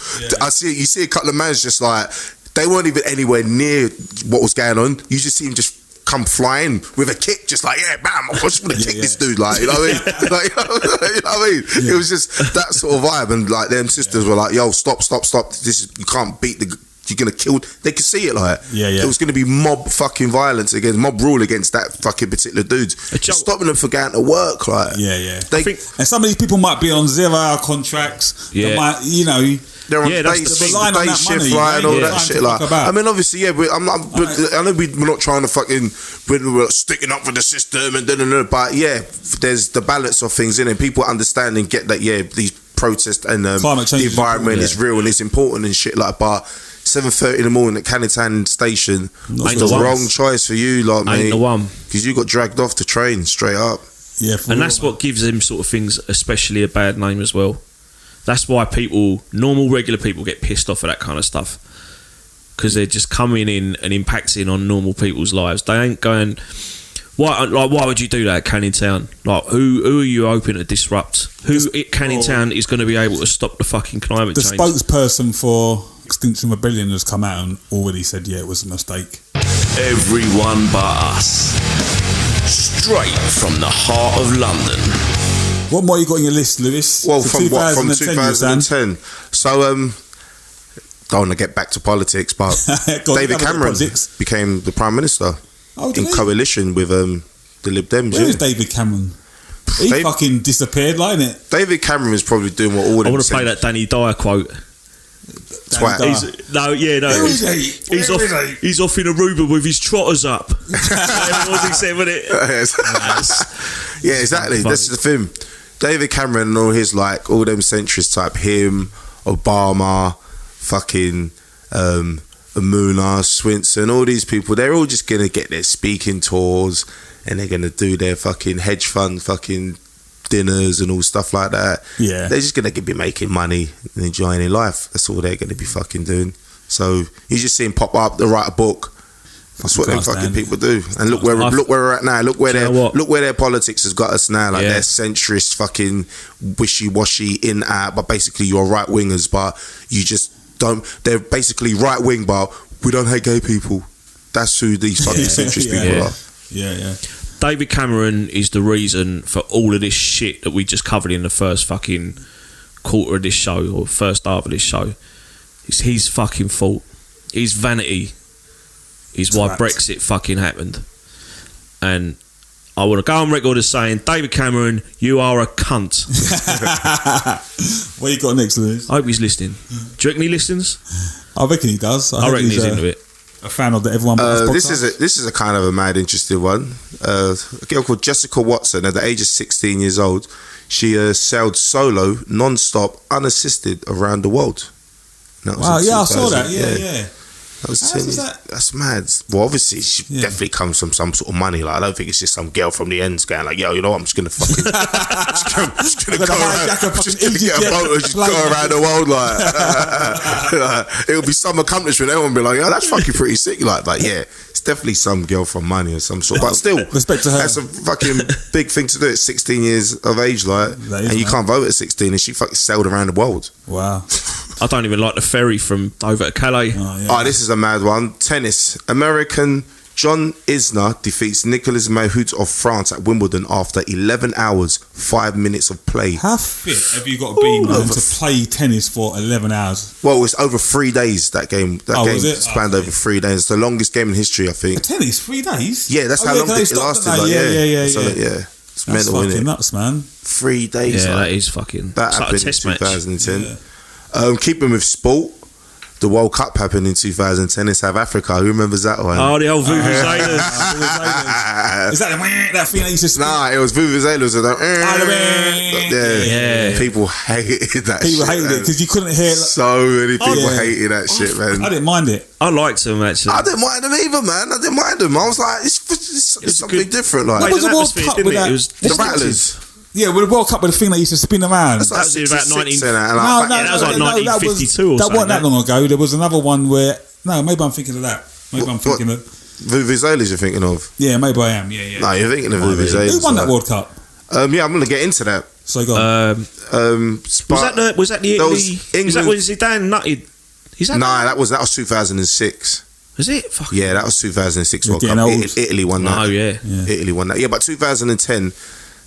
S1: you see a couple of mans just like, they weren't even anywhere near what was going on. You just see him just come flying with a kick, just like, bam, I just want to kick this dude, like, you know what I mean? Like, you know what I mean? It was just that sort of vibe, and like them sisters were like, yo, stop, you can't beat you're gonna kill. They could see it, like, it was gonna be mob fucking violence mob rule against that fucking particular dudes. Stopping them for going to work, like,
S3: and some of these people might be on 0-hour contracts. They might, you know.
S1: They're on day shift, right, and all that shit. Like, I mean, obviously, I know we're not trying to fucking, we're sticking up for the system and but there's the balance of things in it. People understand and get that. These protests and the environment is real and it's important and shit. Like, but 7:30 in the morning at Canning Town Station was the wrong choice for you, like, mate. Ain't the one, because you got dragged off the train straight up.
S2: And that's what gives them sort of things, especially a bad name as well. That's why normal, regular people get pissed off at that kind of stuff, because they're just coming in and impacting on normal people's lives. They ain't going, why would you do that at Canning Town? Like, who are you hoping to disrupt? Who at Canning Town is going to be able to stop the fucking climate change?
S3: The spokesperson for Extinction Rebellion has come out and already said, it was a mistake.
S4: Everyone but us. Straight from the heart of London.
S3: What more you got on your list, Lewis?
S1: Well, from 2010. So, don't want to get back to politics, but David Cameron became the Prime Minister in coalition with the Lib Dems.
S3: Where is David Cameron? He fucking disappeared, like, innit?
S1: David Cameron is probably doing what all of them.
S2: I want to play that Danny Dyer quote. He's off in Aruba with his trotters up. What was he saying with it?
S1: Yeah, exactly. This is the thing. David Cameron and all his, like, all them centrist type, him, Obama, fucking Amuna, Swinson, all these people, they're all just gonna get their speaking tours and they're gonna do their fucking hedge fund fucking dinners and all stuff like that. They're just gonna be making money and enjoying their life. That's all they're gonna be fucking doing. So you just see him pop up, they write a book. That's what them fucking people do. And look where we're at now. Look where their politics has got us now. Like they're centrist, fucking wishy-washy, in out. But basically, you're right wingers, but you just don't. They're basically right wing, but we don't hate gay people. That's who these fucking centrist people are.
S3: Yeah.
S2: David Cameron is the reason for all of this shit that we just covered in the first fucking quarter of this show, or first half of this show. It's his fucking fault. His vanity is why Brexit fucking happened. And I want to go on record as saying, David Cameron, you are a cunt.
S3: What you got next, Lewis?
S2: I hope he's listening. Do you reckon he listens?
S3: I reckon he does.
S2: I reckon he's into it.
S3: A fan of the Everyone But Us podcast.
S1: This is a kind of a mad interesting one. A girl called Jessica Watson, at the age of 16 years old, she sailed solo, non-stop, unassisted around the world.
S3: Wow, I saw that. Yeah.
S1: That's mad. Well, obviously, she definitely comes from some sort of money. Like, I don't think it's just some girl from the ends going like, yo, you know what? I'm just gonna fucking, I'm just gonna go around, get a boat and just go around the world. Like, it'll be some accomplishment. Everyone will be like, yo, that's fucking pretty sick. Like, yeah, it's definitely some girl from money or some sort. But still,
S3: respect to her.
S1: That's a fucking big thing to do at 16 years of age, like, and you can't vote at 16, and she fucking sailed around the world.
S3: Wow.
S2: I don't even like the ferry from over to Calais.
S1: This is a mad one. Tennis. American John Isner defeats Nicolas Mahut of France at Wimbledon after 11 hours, 5 minutes of play.
S3: How fit have you got to be, man, to play tennis for 11 hours?
S1: Well, it's over 3 days, that game. That game spanned over 3 days. It's the longest game in history, I think.
S3: Tennis, 3 days?
S1: Yeah, that's how long it lasted.
S3: Yeah.
S1: It's mental,
S3: fucking nuts, man.
S1: 3 days.
S2: Yeah, that is fucking...
S1: That happened in 2010. Keeping with sport, the World Cup happened in 2010 in South Africa. Who remembers that one?
S2: Oh, the old Vuvuzelas.
S3: Is that that thing that used to spin?
S1: Nah, it was Vuvuzelas. Yeah, people hated that shit.
S3: People hated it because you couldn't hear...
S1: So many people hated that shit, man.
S3: I didn't mind it.
S2: I liked them, actually.
S1: I didn't mind them either, man. I didn't mind them. I was like, it's something different. Like,
S3: what was the World Cup with that?
S1: It was the Rattlers.
S3: Yeah, with the World Cup with the thing that used to spin around.
S1: That
S2: was about 19...
S1: that
S2: was like 1952 or something.
S3: That wasn't that long ago. There was another one where... No, maybe I'm thinking of that. Maybe I'm thinking of...
S1: Vuvuzelas you're thinking of?
S3: Yeah, maybe I am. Yeah.
S1: No, you're thinking of Vuvuzelas.
S3: Who won that World Cup?
S1: I'm going to get into that.
S3: So go on.
S2: Was that the Italy... Is that when Zidane nutted?
S1: That was 2006.
S2: Was it? Fuck.
S1: Yeah, that was 2006 World Cup. Italy won that.
S2: Oh, yeah.
S1: Italy won that. Yeah, but 2010...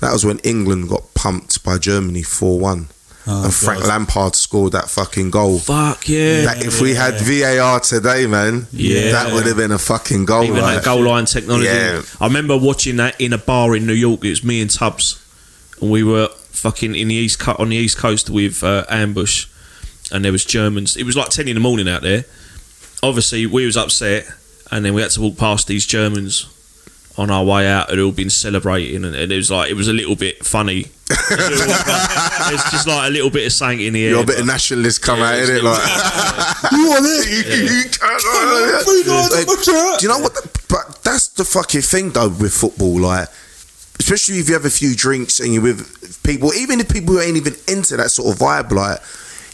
S1: That was when England got pumped by Germany 4-1. And Frank Lampard scored that fucking goal.
S2: Fuck yeah.
S1: If we had VAR today, man, that would have been a fucking goal.
S2: Even that goal line technology. Yeah. I remember watching that in a bar in New York. It was me and Tubbs. And we were fucking on the East Coast with Ambush. And there was Germans. It was like 10 in the morning out there. Obviously, we was upset. And then we had to walk past these Germans on our way out, had all been celebrating, and it was like, it was a little bit funny. It's just like a little bit of saying in the air.
S1: You're a bit of nationalist come out, innit? Like, you want it? Do you know what? But that's the fucking thing, though, with football. Like, especially if you have a few drinks and you're with people, even if people who ain't even into that sort of vibe, like,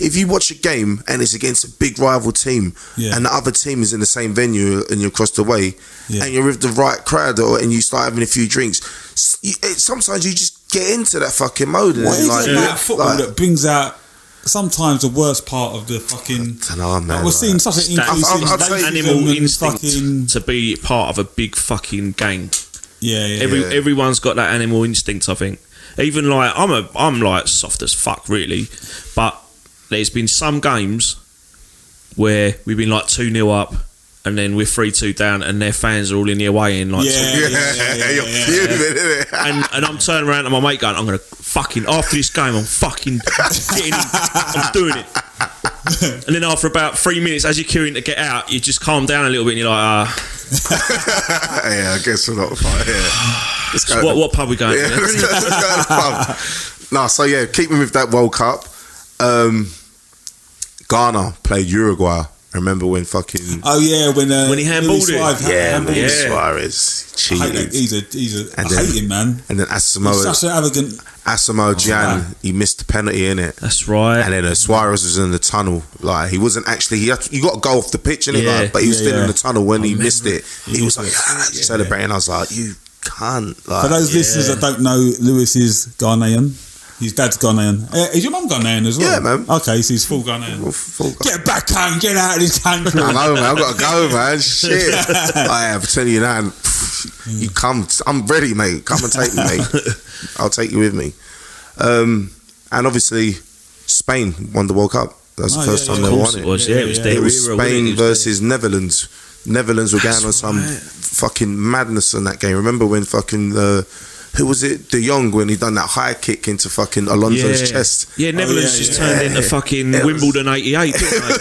S1: if you watch a game and it's against a big rival team and the other team is in the same venue and you're across the way and you're with the right crowd and you start having a few drinks, sometimes you just get into that fucking mode.
S3: What is it about football that brings out sometimes the worst part of the fucking...
S1: I don't know, man.
S3: We're seeing such an increase in
S2: animal instinct to be part of a big fucking gang. Everyone's got that animal instinct, I think. Even like, I'm like soft as fuck, really, but there's been some games where we've been like 2-0 up and then we're 3-2 down and their fans are all in the away end like and I'm turning around to my mate going, I'm going to fucking, after this game I'm fucking getting in, I'm doing it. And then after about 3 minutes, as you're queuing to get out, you just calm down a little bit and you're like,
S1: yeah, I guess we're not fine.
S2: So what pub we going to?
S1: No, so yeah, keeping with that World Cup, Ghana played Uruguay I remember when fucking...
S3: Oh yeah, when
S2: he handballed it.
S1: Luis Suarez cheated.
S3: I hate him, man.
S1: And then
S3: He's such an arrogant...
S1: Asamoah Gyan, he missed the penalty in it.
S2: That's right.
S1: And then Suarez was in the tunnel. Like, he wasn't actually... you got to go off the pitch, innit? Like, but he was still in the tunnel when he missed it. He was like, celebrating. I was like, you can't. Like,
S3: for those listeners that don't know, Lewis is Ghanaian. His dad's Ghanaian. Is your mum Ghanaian as well?
S1: Yeah, man.
S3: Okay, so he's full Ghanaian. Get back home, get out of this country.
S1: I know, man. I've got to go, man. Shit. I am telling you now. You come. I'm ready, mate. Come and take me, mate. I'll take you with me. And obviously, Spain won the World Cup. That's the first time they won it.
S2: It was their
S1: It was
S2: era,
S1: Spain versus Netherlands. Netherlands were going on some fucking madness in that game. Remember when fucking... who was it? De Jong, when he done that high kick into fucking Alonso's chest.
S2: Yeah, Netherlands just turned into fucking Wimbledon 88, didn't they?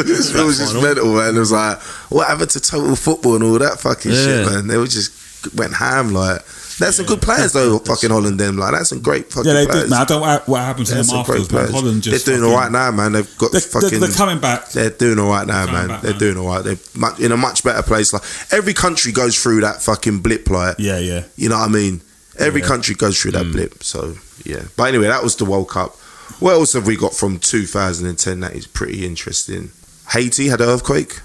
S1: it was just mental, man. It was like, what happened to total football and all that fucking shit, man? They just went ham, like. There's some good players though, fucking Holland. Them like that's some great fucking players.
S3: Did, man. I don't know what happened to them afterwards. Man. Holland just
S1: they're doing all right now, man. They've got
S3: they're coming back.
S1: They're doing all right now, man. They're doing all right. They're in a much better place. Like every country goes through that fucking blip, like
S3: yeah.
S1: You know what I mean? Every country goes through that blip. So yeah. But anyway, that was the World Cup. What else have we got from 2010 that is pretty interesting? Haiti had an earthquake.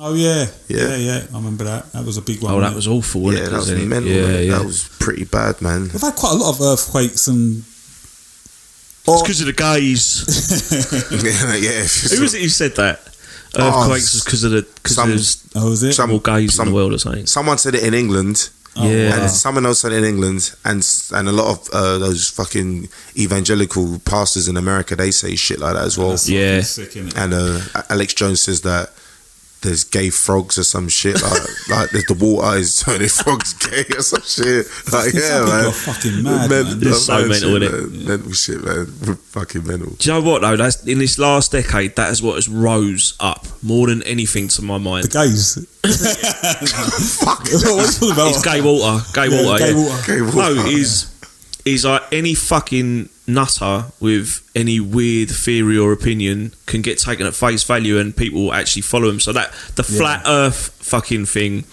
S3: Oh yeah. I remember that. That was a big one.
S2: Oh, that was awful, wasn't it?
S1: That was mental. Yeah. That was pretty bad, man.
S3: We've had quite a lot of earthquakes and.
S2: It's because of the gays.
S1: yeah.
S2: Who was it who said that? Earthquakes was because of the.
S3: Was it?
S2: Some more gays in the world or something.
S1: Someone said it in England. And someone else said it in England, and a lot of those fucking evangelical pastors in America, they say shit like that as well.
S2: Yeah.
S3: Sick,
S1: and Alex Jones says that there's gay frogs or some shit, like the water is turning frogs gay or some shit. Like, yeah, man.
S3: People are fucking mad, man.
S2: It's so mental, isn't it?
S1: Mental shit, man. Fucking mental.
S2: Do you know what though? That's in this last decade. That is what has rose up more than anything to my mind.
S3: The gays.
S1: Fuck.
S3: What are you talking about?
S2: It's gay water. Gay water.
S1: Gay water.
S2: No, is like any fucking nutter with any weird theory or opinion can get taken at face value and people will actually follow him. So that the flat earth fucking thing,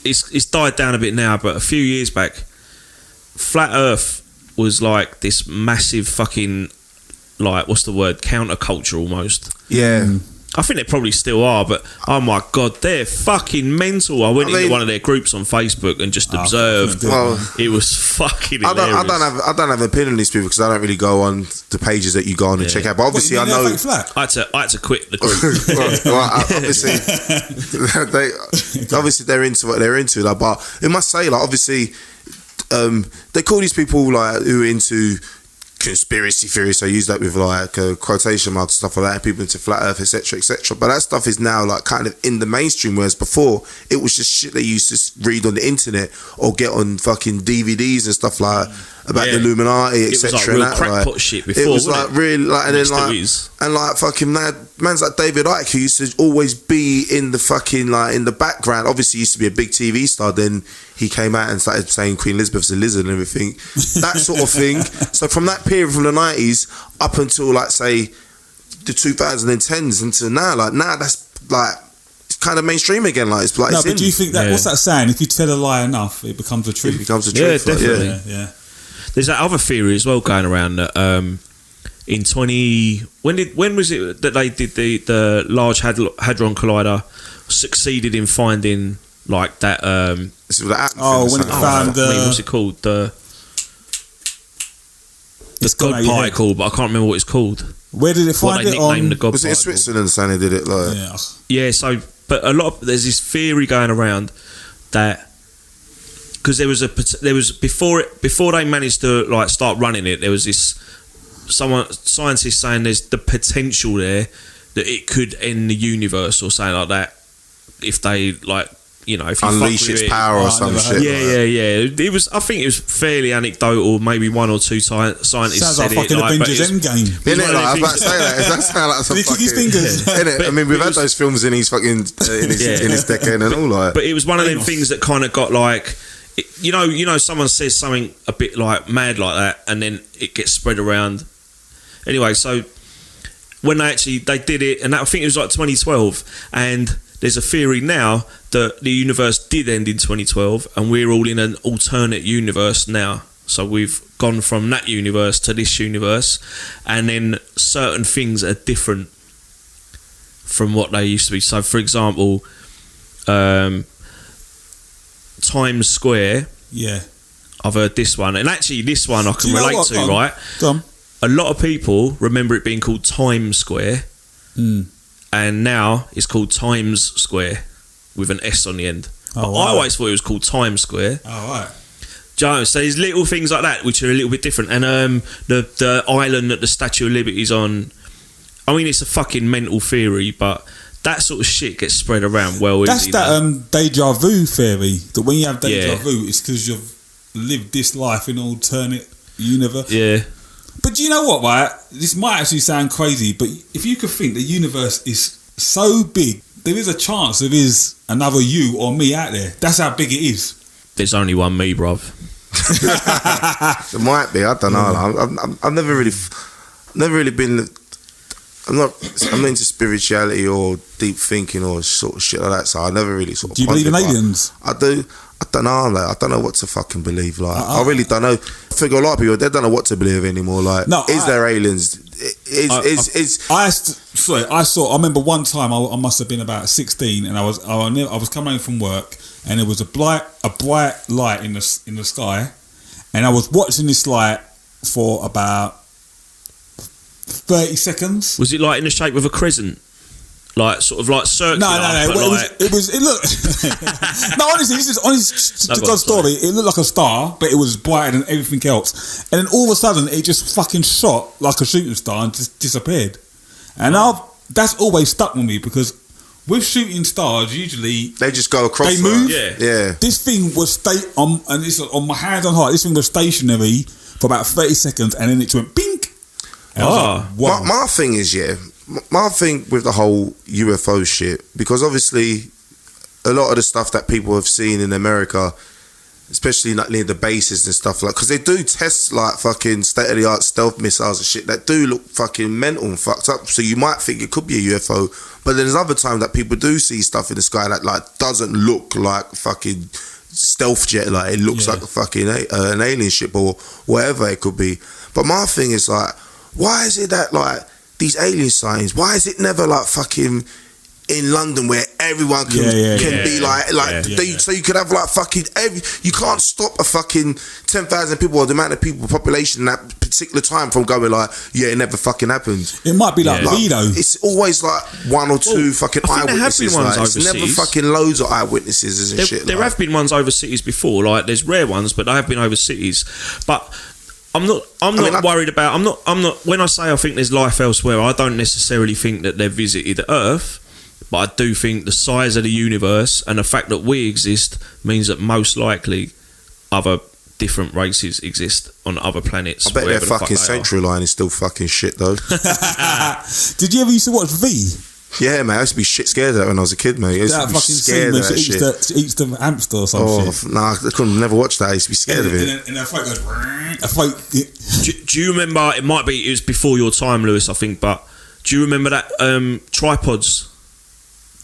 S2: it's died down a bit now, but a few years back, flat earth was like this massive fucking, like, what's the word, counterculture almost.
S1: Yeah.
S2: I think they probably still are, but oh my god, they're fucking mental. I went into one of their groups on Facebook and just observed.
S1: Well,
S2: it was fucking hilarious.
S1: I don't have an opinion on these people because I don't really go on the pages that you go on and check out. But obviously, I know
S2: I had to quit the group.
S1: obviously they're into what they're into. Like, but it must say, like, obviously, they call these people like who are into conspiracy theories. I use that with like quotation marks, stuff like that. People into flat earth, etc., etc. But that stuff is now like kind of in the mainstream, whereas before it was just shit they used to read on the internet or get on fucking DVDs and stuff like about the Illuminati, etc.
S2: It was like real crackpot shit before.
S1: It was like really like, and then like fucking man's like David Icke, who used to always be in the fucking like in the background. Obviously, he used to be a big TV star. Then he came out and started saying Queen Elizabeth's a lizard and everything, that sort of thing. So from that period, from the 90s up until like say the 2010s until now, like now that's like it's kind of mainstream again. Like it's like
S3: no, but do you think that what's that saying? If you tell a lie enough, it becomes a truth.
S1: It becomes a truth.
S2: Yeah, definitely.
S3: Yeah.
S2: There's that other theory as well going around that in 20 when was it that they did the Large Hadron Collider succeeded in finding like that
S3: when it found
S2: what's it called, the God particle, but I can't remember what it's called.
S3: Where did it find it?
S2: The God
S1: was it in Switzerland? Saying they did it like
S2: So but there's this theory going around that because there was before they managed to like start running it, there was this scientists saying there's the potential there that it could end the universe or something like that if they like, you know, if you
S1: unleash its power or some shit.
S2: Yeah. It was. I think it was fairly anecdotal. Maybe one or two scientists
S3: sounds
S2: said
S3: like
S2: it.
S3: Fucking Avengers Endgame.
S1: Isn't it? Like, I was about to say that. That sounds like some fucking. His fingers. I mean, we've had those films in his fucking in his decade and all like.
S2: But it was one of them things that kind of got like. You know, someone says something a bit like mad like that, and then it gets spread around. Anyway, so when they did it, and I think it was like 2012, and there's a theory now that the universe did end in 2012, and we're all in an alternate universe now. So we've gone from that universe to this universe, and then certain things are different from what they used to be. So, for example, Times Square.
S3: Yeah.
S2: I've heard this one, and actually this one I can relate to, right?
S3: Come.
S2: A lot of people remember it being called Times Square, and now it's called Times Square with an S on the end. But I always thought it was called Times Square.
S3: Oh, right.
S2: Do you know, so there's little things like that which are a little bit different. And the island that the Statue of Liberty's on, I mean, it's a fucking mental theory, but that sort of shit gets spread around well.
S3: That's
S2: easy,
S3: that deja vu theory, that when you have deja vu, it's because you've lived this life in an alternate universe.
S2: Yeah.
S3: But do you know what, right? This might actually sound crazy, but if you could think the universe is so big, there is a chance there is another you or me out there. That's how big it is. There's
S2: only one me, bruv.
S1: There might be. I don't know. I've never really been. I'm into spirituality or deep thinking or sort of shit like that. So I never really sort of.
S3: Do you believe in aliens?
S1: I do. I don't know. Like, I don't know what to fucking believe. Like, I really don't know. I figure a lot of people, they don't know what to believe anymore. Like, is there aliens?
S3: I remember one time I must have been about 16, and I was coming home from work, and there was a bright light in the sky, and I was watching this light for about 30 seconds.
S2: Was it like in the shape of a crescent? Like sort of like circular?
S3: No. It looked. No, honestly, this is honest to God's story. It looked like a star, but it was brighter than everything else. And then all of a sudden, it just fucking shot like a shooting star and just disappeared. And that's always stuck with me, because with shooting stars, usually
S1: they just go across.
S3: They move.
S1: Yeah.
S3: This thing was and it's on my hands on heart. This thing was stationary for about 30 seconds, and then it went bink. Wow.
S1: My thing is, my thing with the whole UFO shit, because obviously a lot of the stuff that people have seen in America, especially like near the bases and stuff, like, because they do test like fucking state-of-the-art stealth missiles and shit that do look fucking mental and fucked up, so you might think it could be a UFO, but there's other time that people do see stuff in the sky that like doesn't look like fucking stealth jet, like it looks like a fucking an alien ship or whatever it could be. But my thing is like, why is it that like these alien sightings, why is it never like fucking in London where everyone can be so you could have like fucking you can't stop a fucking 10,000 people or the amount of people population in that particular time from going like, it never fucking happened.
S3: It might be like Vito.
S1: It's always like one or two fucking eyewitnesses.
S2: There have been ones
S1: overseas. It's never fucking loads of eyewitnesses and shit.
S2: There have been ones over cities before. Like there's rare ones, but they have been over cities. But I'm not worried about. I'm not. When I say I think there's life elsewhere, I don't necessarily think that they've visited Earth, but I do think the size of the universe and the fact that we exist means that most likely other different races exist on other planets.
S1: I bet their fucking central line is still fucking shit though.
S3: Did you ever used to watch V?
S1: Yeah, mate, I used to be shit scared of that when I was a kid, mate. I used to be scared of that shit.
S3: Eats the hamster or something.
S1: Nah, I couldn't never watch that. I used to be scared of it.
S3: And a folk goes.
S2: Do you remember? It was before your time, Lewis, I think. But do you remember that tripods?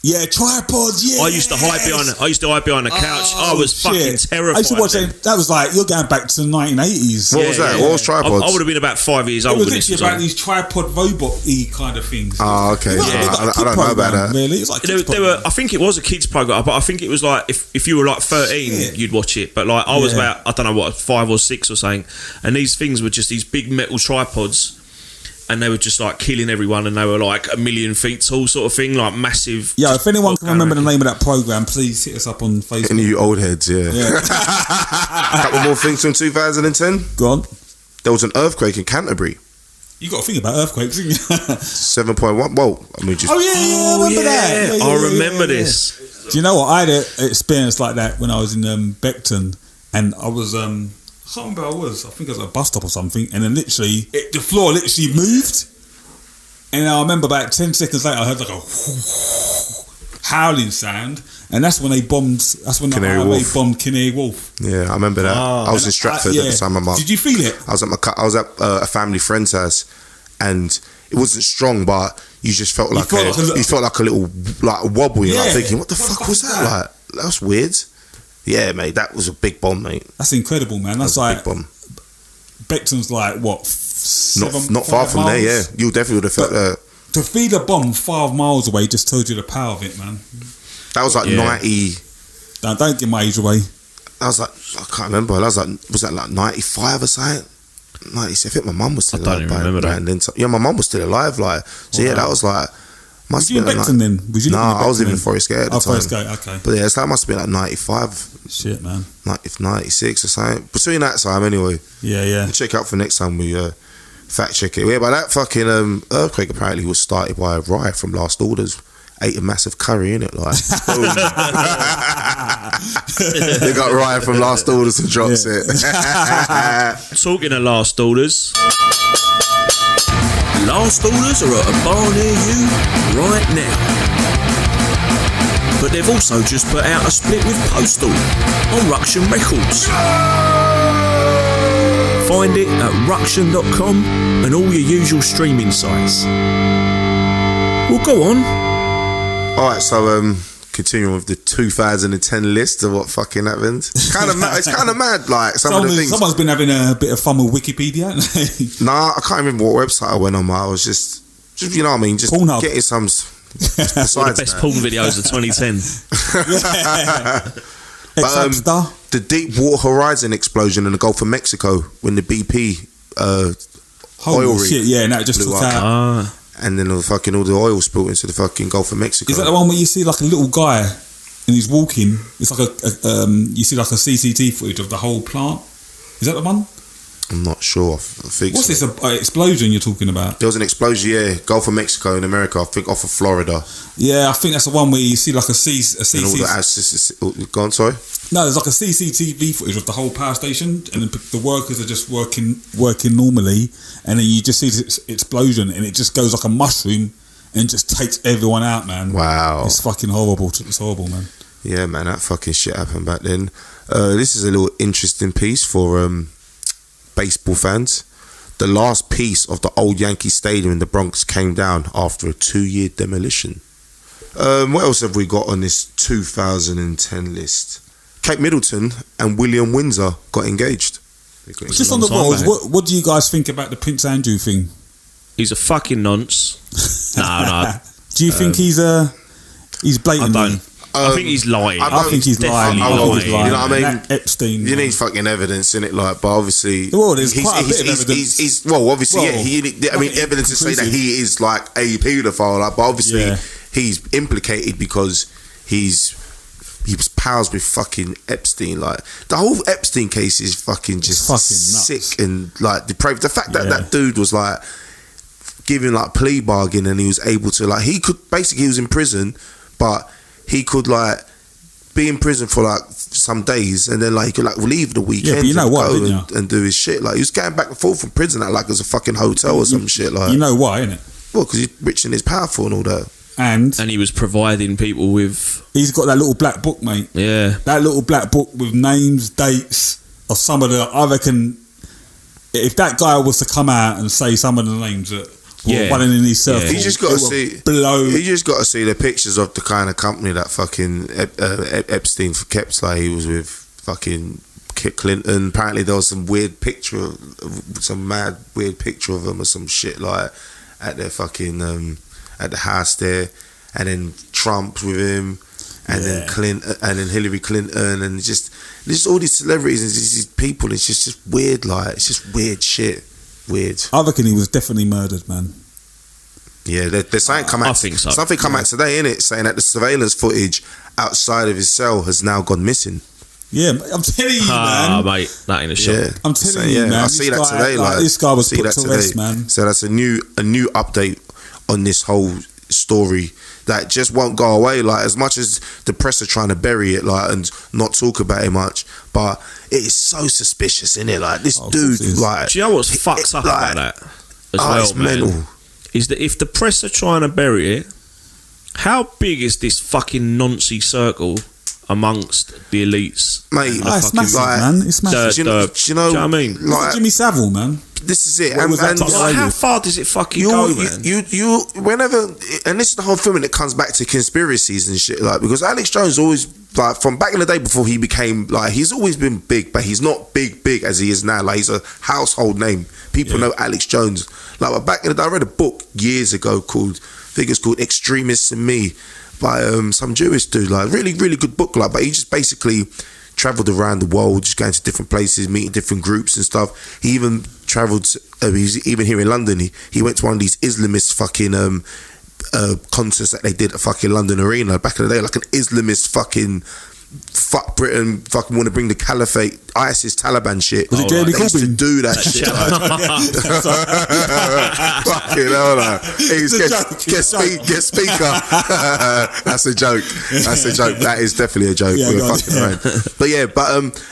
S3: Yeah, tripods. Yeah,
S2: I used to hide behind a couch. I was fucking terrified.
S3: I used to watch that. That was like, you're going back to the 1980s.
S1: What was that? What was tripods?
S2: I would have been about 5 years old.
S3: It was literally about these tripod robot-y kind of things.
S1: Oh, okay. I don't know about that.
S3: Really, it's like
S2: I think it was a kids program, but I think it was like if you were like 13, you'd watch it. But like I was about, I don't know what, 5 or 6 or something, and these things were just these big metal tripods. And they were just like killing everyone, and they were like 1 million feet tall, sort of thing, like massive.
S3: Yeah, if anyone can remember the name of that program, please hit us up on Facebook.
S1: Any you old heads, yeah. A couple more things from 2010.
S3: Go on.
S1: There was an earthquake in Canterbury.
S3: You got to think about earthquakes, didn't you?
S1: 7.1. Well, I mean, just.
S3: I remember that.
S2: I remember this.
S3: Do you know what? I had an experience like that when I was in Beckton, and I was. I can't remember where I was. I think it was at a bus stop or something, and then literally the floor literally moved, and I remember about 10 seconds later I heard like a howling sound, and that's when they bombed. That's when they bombed Canary Wharf.
S1: Yeah, I remember that. I was in Stratford at the time.
S3: Did you feel it?
S1: I was at a family friend's house, and it wasn't strong, but you just felt like you felt like a little like a wobble. You're like thinking, what the fuck was that? Like, that's weird. Yeah, mate, that was a big bomb, mate.
S3: That's incredible, man. That's like a big bomb. Beckton's like what?
S1: Not far from there. Yeah, you definitely would have felt that.
S3: To feed a bomb 5 miles away just told you the power of it, man.
S1: That was like 90.
S3: Don't give my age away.
S1: I was like, I can't remember. I was like, was that like 95 or something? 96. I think my mum was still alive. I don't even remember that. And then, yeah, my mum was still alive. Like, so yeah, that was like.
S3: Was you in Beckton then?
S1: I was living in Forest Gate at the time. Forest Gate,
S3: okay.
S1: But yeah, it's like, must have been like 95.
S3: Shit, man.
S1: 96 or something. Between that time, anyway.
S3: Yeah.
S1: We'll check out for next time we fact check it. Yeah, but that fucking earthquake apparently was started by a riot from Last Orders. Ate a massive curry in it, like. They got riot from Last Orders and drops it.
S2: Talking of Last Orders.
S4: Last Orders are at a bar near you right now. But they've also just put out a split with Postal on Ruction Records. Find it at ruction.com and all your usual streaming sites. Well, go on.
S1: Alright, so continuing with the 2010 list of what fucking happened. It's kind of mad, like some of the things.
S3: Someone's been having a bit of fun with Wikipedia, haven't they?
S1: Nah, I can't remember what website I went on. I was just you know what I mean, just
S3: Pornhub.
S1: Getting some. Besides
S2: the best porn videos of 2010.
S1: But, the Deepwater Horizon explosion in the Gulf of Mexico when the BP oil rig
S3: shit, yeah, and that just took out.
S1: And then all the oil spilled into the fucking Gulf of Mexico.
S3: Is that the one where you see like a little guy and he's walking? It's like you see like a CCTV footage of the whole plant. Is that the one?
S1: I'm not sure. I think
S3: what's this explosion you're talking about?
S1: There was an explosion, yeah, Gulf of Mexico in America. I think off of Florida.
S3: Yeah, I think that's the one where you see like a
S1: Go on, sorry.
S3: No, there's like a CCTV footage of the whole power station, and the workers are just working normally, and then you just see this explosion, and it just goes like a mushroom, and just takes everyone out, man.
S1: Wow,
S3: it's fucking horrible. It's horrible, man.
S1: Yeah, man, that fucking shit happened back then. This is a little interesting piece for baseball fans. The last piece of the old Yankee Stadium in the Bronx came down after a 2-year demolition. What else have we got on this 2010 list? Kate Middleton and William Windsor got engaged.
S3: Just on the rolls, what do you guys think about the Prince Andrew thing?
S2: He's a fucking nonce. No.
S3: Do you think he's blatantly?
S2: I think he's lying.
S3: I think he's lying.
S1: You know what I mean?
S3: That Epstein.
S1: You need fucking evidence in it, like. But obviously,
S3: there's quite a bit of evidence.
S1: Evidence to say that he is like a paedophile. Like, but obviously, he's implicated because he was pals with fucking Epstein. Like, the whole Epstein case is fucking just sick and like depraved. The fact that that dude was like giving like plea bargain and he was able to like he was in prison, but he could like be in prison for like some days and then like he could like leave the weekend
S3: but you know what,
S1: and do his shit. Like, he was going back and forth from prison at like it was a fucking hotel or some shit. Like,
S3: you know why, innit?
S1: Well, because he's rich and he's powerful and all that.
S2: And he was providing people with.
S3: He's got that little black book, mate.
S2: Yeah,
S3: that little black book with names, dates of some of the. I reckon if that guy was to come out and say some of the names that were running in his circle,
S1: you just got to see. You just got to see the pictures of the kind of company that fucking Epstein kept. Like, he was with fucking Clinton. Apparently, there was some weird picture, some mad weird picture of them or some shit like at their fucking. At the house there, and then Trump with him, and then Clinton, and then Hillary Clinton, and just all these celebrities and these people. It's just weird, like it's just weird shit. Weird.
S3: I reckon he was definitely murdered, man.
S1: Yeah, there's something come out. I think so. Something come out today, innit, saying that the surveillance footage outside of his cell has now gone missing.
S3: Yeah, I'm telling you, man.
S2: Mate, that ain't a shock.
S1: Yeah.
S3: I'm telling you, man.
S1: I see that today. Like,
S3: this guy was put to rest, man.
S1: So that's a new update on this whole story that just won't go away. Like, as much as the press are trying to bury it, like, and not talk about it much, but it is so suspicious, isn't it? Like, this dude, like,
S2: do you know what's fucked up about that as well, man? Mental. Is that if the press are trying to bury it, how big is this fucking noncy circle amongst the elites.
S1: Mate,
S3: it's massive, man. It's massive.
S1: Do you know
S2: what I mean?
S1: Like,
S3: Jimmy Savile, man.
S1: This is it.
S2: How far does it fucking go, man?
S1: You whenever, and this is the whole thing when it comes back to conspiracies and shit, like, because Alex Jones always, like, from back in the day before he became, like, he's always been big, but he's not big as he is now. Like, he's a household name. People know Alex Jones. Like, but back in the day, I read a book years ago called, I think it's called Extremists and Me, by some Jewish dude. Like, really, really good book. Like, but he just basically travelled around the world, just going to different places, meeting different groups and stuff. He even travelled, he's even here in London, he went to one of these Islamist fucking concerts that they did at fucking London Arena back in the day, like an Islamist fucking fuck Britain, fucking want to bring the caliphate, ISIS, Taliban shit.
S3: Was it Jeremy Corbyn?
S1: They used to do that shit. Fucking hell, no. Get speaker. That's a joke. That is definitely a joke.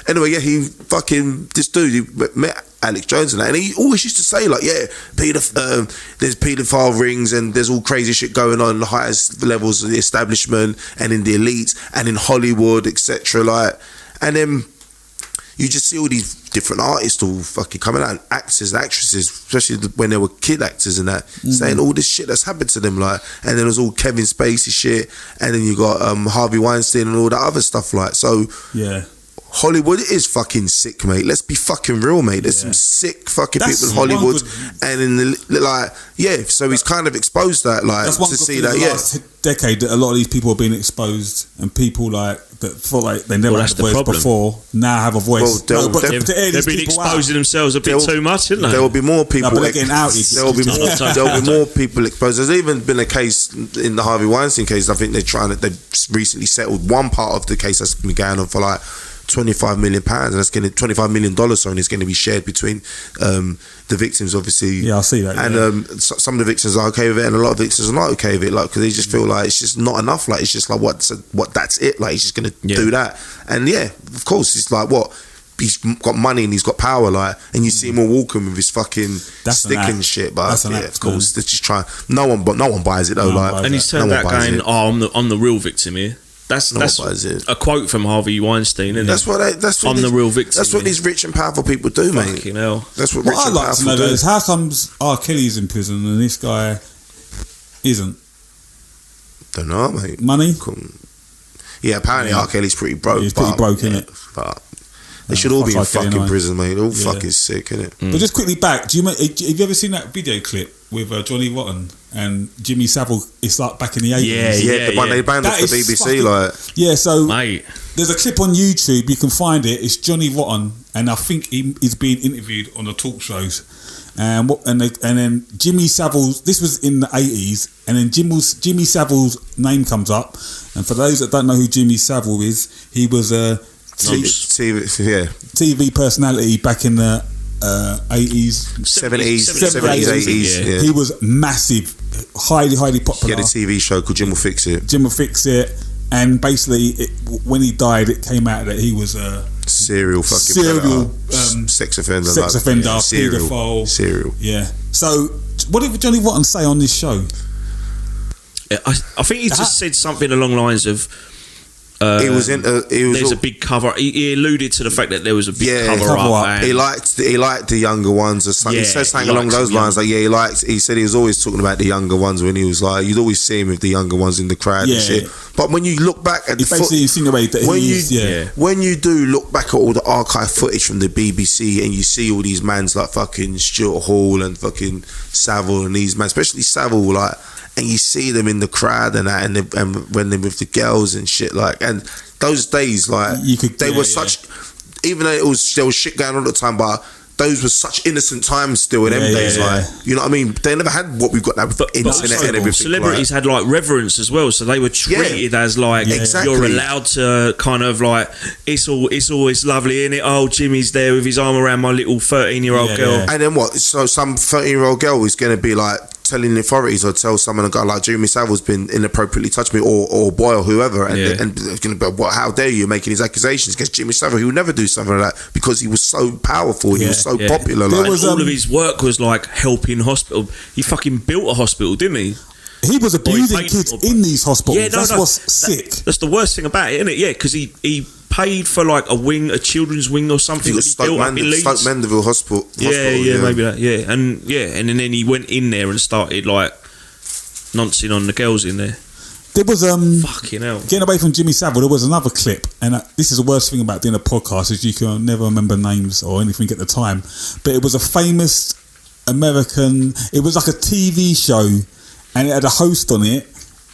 S1: Anyway, he fucking, this dude, he met Alex Jones and that, and he always used to say, like, there's paedophile rings and there's all crazy shit going on in the highest levels of the establishment and in the elites and in Hollywood, etc. Like, and then you just see all these different artists all fucking coming out, and actors and actresses, especially when they were kid actors and that, saying all this shit that's happened to them, like, and then it was all Kevin Spacey shit, and then you got Harvey Weinstein and all that other stuff, like, so Hollywood is fucking sick, mate. Let's be fucking real, mate. There's some sick fucking people in Hollywood, and in the so he's kind of exposed that, like,
S3: that's one
S1: to see
S3: that.
S1: The
S3: last decade, that a lot of these people have been exposed, and people like that felt like they never had a voice before now have a voice.
S2: Well, they've been exposing themselves a bit too much, haven't they?
S1: There will be more people.
S3: But they're getting outed.
S1: There will be more people exposed. There's even been a case in the Harvey Weinstein case. I think they've recently settled one part of the case that's been going on for like £25 million, and that's going to $25 million. Sorry, and it's going to be shared between the victims, obviously.
S3: Yeah, I see that.
S1: And some of the victims are okay with it, and a lot of victims are not okay with it, like, because they just feel like it's just not enough. Like, it's just like what that's it. Like, he's just going to do that, and of course, it's like what. He's got money and he's got power, like, and you see him all walking with his fucking stick and shit. But of course, they're just trying. No one buys it though.
S2: And he's turned that going, I'm the real victim here. That's a quote from Harvey Weinstein, isn't it? I'm the real victim.
S1: That's what these rich and powerful people do, mate.
S2: Fucking hell.
S1: That's what rich and powerful do.
S3: I'd like to know is how comes R. Kelly's in prison and this guy isn't?
S1: Don't know, mate.
S3: Money?
S1: Yeah, apparently R. Kelly's pretty broke.
S3: He's pretty broke, innit?
S1: But they should all be in fucking prison, mate. All fucking sick, innit?
S3: But just quickly back, have you ever seen that video clip with Johnny Rotten and Jimmy Savile? It's like back in the 80s.
S1: Yeah, the one they banned off the BBC, like.
S3: Yeah, so
S2: mate,
S3: there's a clip on YouTube, you can find it. It's Johnny Rotten, and I think he's being interviewed on the talk shows. And then Jimmy Savile, this was in the 80s, and then Jimmy Savile's name comes up. And for those that don't know who Jimmy Savile is, he was a TV personality back in the 80s,
S1: 70s, 80s. Yeah.
S3: He was massive, highly popular.
S1: He had a TV show called Jim Will Fix It.
S3: And basically, when he died, it came out that he was a
S1: serial sex offender,
S3: paedophile.
S1: Serial.
S3: Yeah. So, what did Johnny Rotten say on this show?
S2: I think he just said something along the lines of. There's a big cover. He alluded to the fact that there was a big cover up.
S1: He liked the younger ones. Or something. He said something along those lines. Like, he said he was always talking about the younger ones when he was like, you'd always see him with the younger ones in the crowd and shit. But when you look back at when you do look back at all the archive footage from the BBC and you see all these mans like fucking Stuart Hall and fucking Savile and these men, especially Savile, like. And you see them in the crowd and that, and when they're with the girls and shit, like, and those days, like, even though there was shit going on at the time, but those were such innocent times still in them days, like, you know what I mean? They never had what we've got now with the internet and everything.
S2: Celebrities had like reverence as well, so they were treated as like you're allowed to kind of like it's always lovely, innit? Oh, Jimmy's there with his arm around my little 13-year-old girl,
S1: and then what? So some 13-year-old girl is going to be like telling the authorities or tell someone, a guy like Jimmy Savile's been inappropriately touched me, or boy, or whoever, and it's going to be, how dare you making these accusations against Jimmy Savile? He would never do something like that because he was so powerful and he was so popular. Like,
S2: all of his work was like helping hospital. He fucking built a hospital, didn't he?
S3: He was abusing kids in these hospitals. Yeah, that's what's sick.
S2: That's the worst thing about it, isn't it? Yeah, because he paid for like a children's wing or something that he built up in Leeds.
S1: Stoke Mandeville Hospital.
S2: Yeah, maybe that. Yeah, and then he went in there and started like noncing on the girls in there.
S3: There was
S2: fucking hell.
S3: Getting away from Jimmy Savile, there was another clip, and this is the worst thing about doing a podcast is you can never remember names or anything at the time. But it was a famous American. It was like a TV show, and it had a host on it,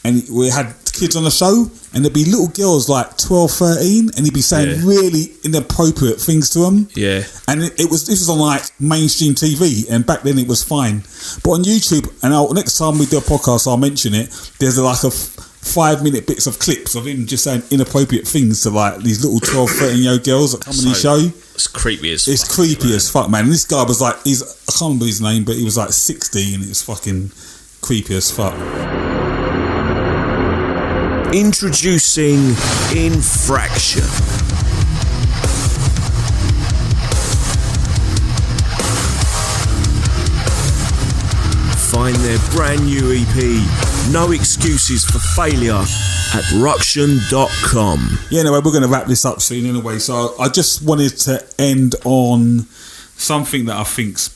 S3: and we had kids on the show, and there'd be little girls like 12, 13, and he'd be saying really inappropriate things to them.
S2: Yeah,
S3: and this was on like mainstream TV, and back then it was fine. But on YouTube, and next time we do a podcast, I'll mention it. There's like a 5-minute bits of clips of him just saying inappropriate things to like these little 12, 13-year-old girls that come on his show.
S2: It's creepy as fuck.
S3: It's creepy as fuck, man. And this guy was like, I can't remember his name, but he was like 60, and it's fucking creepy as fuck.
S4: Introducing Infraction. Find their brand new EP, No Excuses for Failure, at ruction.com.
S3: Yeah, anyway, we're going to wrap this up soon anyway. So I just wanted to end on something that I think's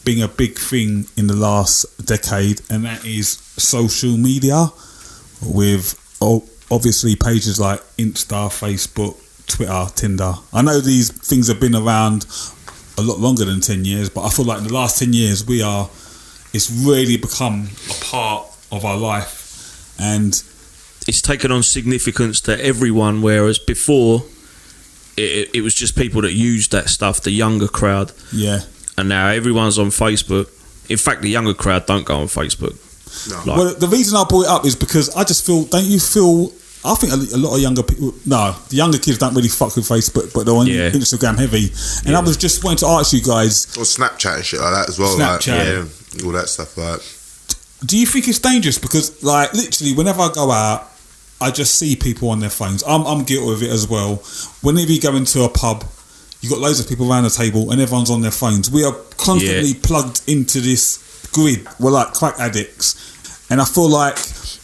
S3: been a big thing in the last decade, and that is social media, with obviously pages like Insta, Facebook, Twitter, Tinder. I know these things have been around a lot longer than 10 years, but I feel like in the last 10 years it's really become a part of our life, and
S2: it's taken on significance to everyone, whereas before it was just people that used that stuff, the younger crowd.
S3: Yeah.
S2: And now everyone's on Facebook. In fact, the younger crowd don't go on Facebook.
S1: No.
S3: Well, the reason I brought it up is because I just feel, I think a lot of younger people, the younger kids don't really fuck with Facebook, but they're on Instagram heavy. And I was just wanting to ask you guys,
S1: or Snapchat and shit like that as well.
S3: Snapchat,
S1: all that stuff. Like,
S3: do you think it's dangerous? Because like literally, whenever I go out, I just see people on their phones. I'm guilty of it as well. Whenever you go into a pub, you got loads of people around the table, and everyone's on their phones. We are constantly plugged into this grid. We're like crack addicts, and I feel like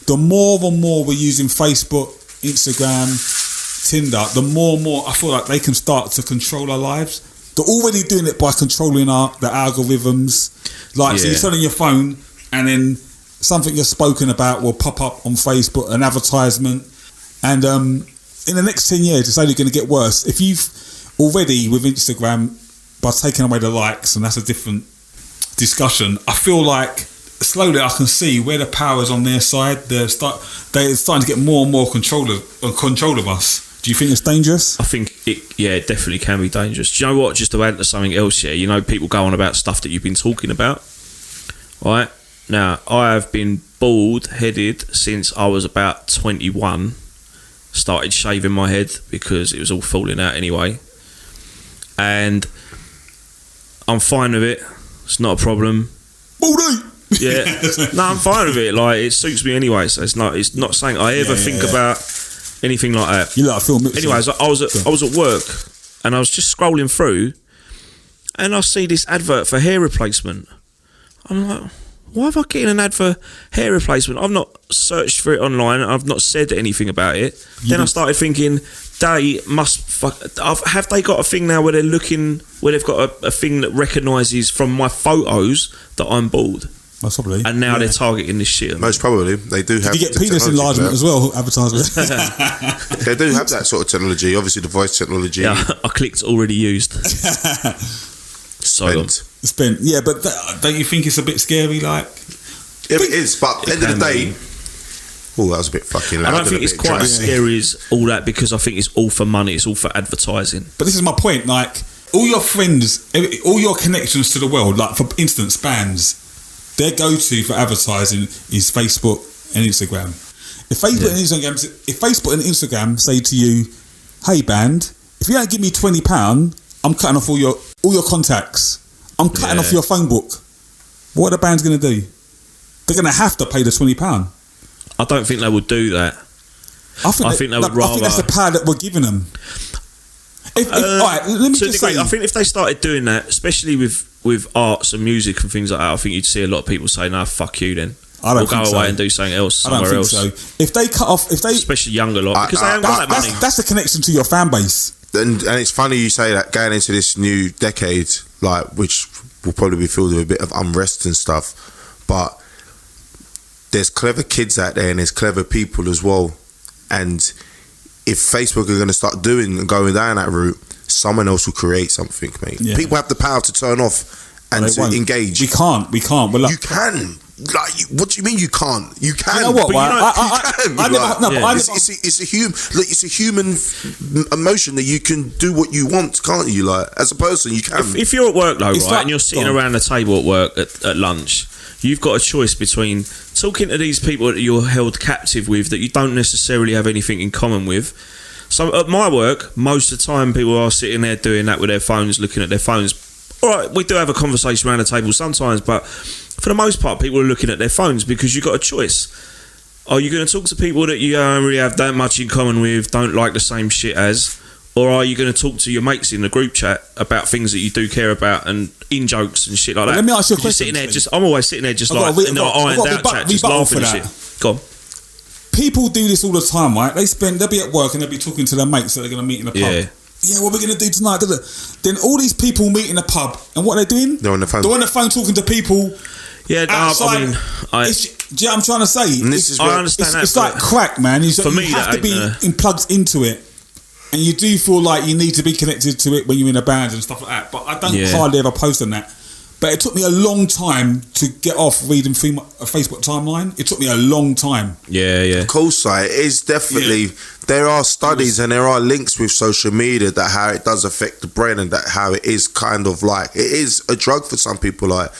S3: the more and more we're using Facebook, Instagram, Tinder, the more and more I feel like they can start to control our lives. They're already doing it by controlling the algorithms. Like, so you're turning your phone, and then something you're spoken about will pop up on Facebook, an advertisement. And in the next 10 years, it's only going to get worse. If you've already, with Instagram, by taking away the likes, and that's a different discussion, I feel like slowly I can see where the power is on their side. They're starting to get more and more control of us. Do you think it's dangerous?
S2: I think it definitely can be dangerous. Do you know what? Just to add to something else here, you know, people go on about stuff that you've been talking about. Right? Now, I have been bald-headed since I was about 21. Started shaving my head because it was all falling out anyway. And I'm fine with it. It's not a problem.
S3: Baldy!
S2: Yeah. No, I'm fine with it. Like, it suits me anyway, so it's not something I ever think about anything like that.
S3: You like film.
S2: Anyways, I was at work, and I was just scrolling through, and I see this advert for hair replacement. I'm like, why have I getting an ad for hair replacement? I've not searched for it online. I've not said anything about it. Then I started thinking, they must have they got a thing now where they're looking, where they've got a thing that recognises from my photos that I'm bald.
S3: Most probably.
S2: And now they're targeting this shit.
S1: Most probably. They do have.
S3: Did you get penis enlargement as well, advertisement?
S1: They do have that sort of technology. Obviously, the voice technology.
S2: Yeah, I clicked already used.
S3: Spent. Yeah, but don't you think it's a bit scary? Like,
S1: yeah, it is. But at the end of the day, that was a bit fucking loud.
S2: I don't think it's quite as scary as all that, because I think it's all for money. It's all for advertising.
S3: But this is my point. Like, all your friends, all your connections to the world, like for instance, bands, their go-to for advertising is Facebook and Instagram. If Facebook and Instagram say to you, "Hey band, if you don't give me £20, I'm cutting off all your contacts. I'm cutting off your phone book." What are the band's going to do? They're going to have to pay the £20.
S2: I don't think they would do that. I think they would rather.
S3: I think that's the power that we're giving them. All right, let me just say.
S2: I think if they started doing that, especially with arts and music and things like that, I think you'd see a lot of people say, "No, fuck you." Then
S3: I don't
S2: or go
S3: think so.
S2: away and do something else
S3: I don't
S2: somewhere
S3: think
S2: else.
S3: so. If they cut off,
S2: Especially younger lot, because they haven't got that money.
S3: That's the connection to your fan base.
S1: And it's funny you say that, going into this new decade, like, which will probably be filled with a bit of unrest and stuff, but there's clever kids out there and there's clever people as well. And if Facebook are going to start doing and going down that route, someone else will create something, mate. Yeah. People have the power to turn off and to engage.
S3: We can't. But like,
S1: you can. Like, what do you mean you can't? You can.
S3: You know what?
S1: It's a human emotion that you can do what you want, can't you? Like, as a person, you can.
S2: If you're at work though, right, and you're sitting around the table at work at lunch, you've got a choice between talking to these people that you're held captive with that you don't necessarily have anything in common with. So at my work, most of the time people are sitting there doing that with their phones, looking at their phones. All right, we do have a conversation around the table sometimes, but for the most part, people are looking at their phones because you've got a choice. Are you going to talk to people that you don't really have that much in common with, don't like the same shit as, or are you going to talk to your mates in the group chat about things that you do care about and in jokes and shit like that?
S3: Let me ask you a question.
S2: I'm always sitting there just in the ironed out chat, just laughing and shit. Go on.
S3: People do this all the time, right? They'll be at work and they'll be talking to their mates that they're going to meet in the pub. Yeah, what we're going to do tonight. Then all these people meet in the pub, and what they're doing?
S1: They're on the phone.
S3: They're on the phone talking to people.
S2: Yeah,
S3: outside. Do you know what I'm trying to say?
S2: I understand
S3: it's like crack, man. You have to be plugged into it, and you do feel like you need to be connected to it when you're in a band and stuff like that. But I don't hardly ever post on that. But it took me a long time to get off reading through my Facebook timeline. It took me a long time.
S2: Yeah.
S1: Of course, it is definitely. Yeah. There are studies and there are links with social media that how it does affect the brain and that how it is kind of like it is a drug for some people. Like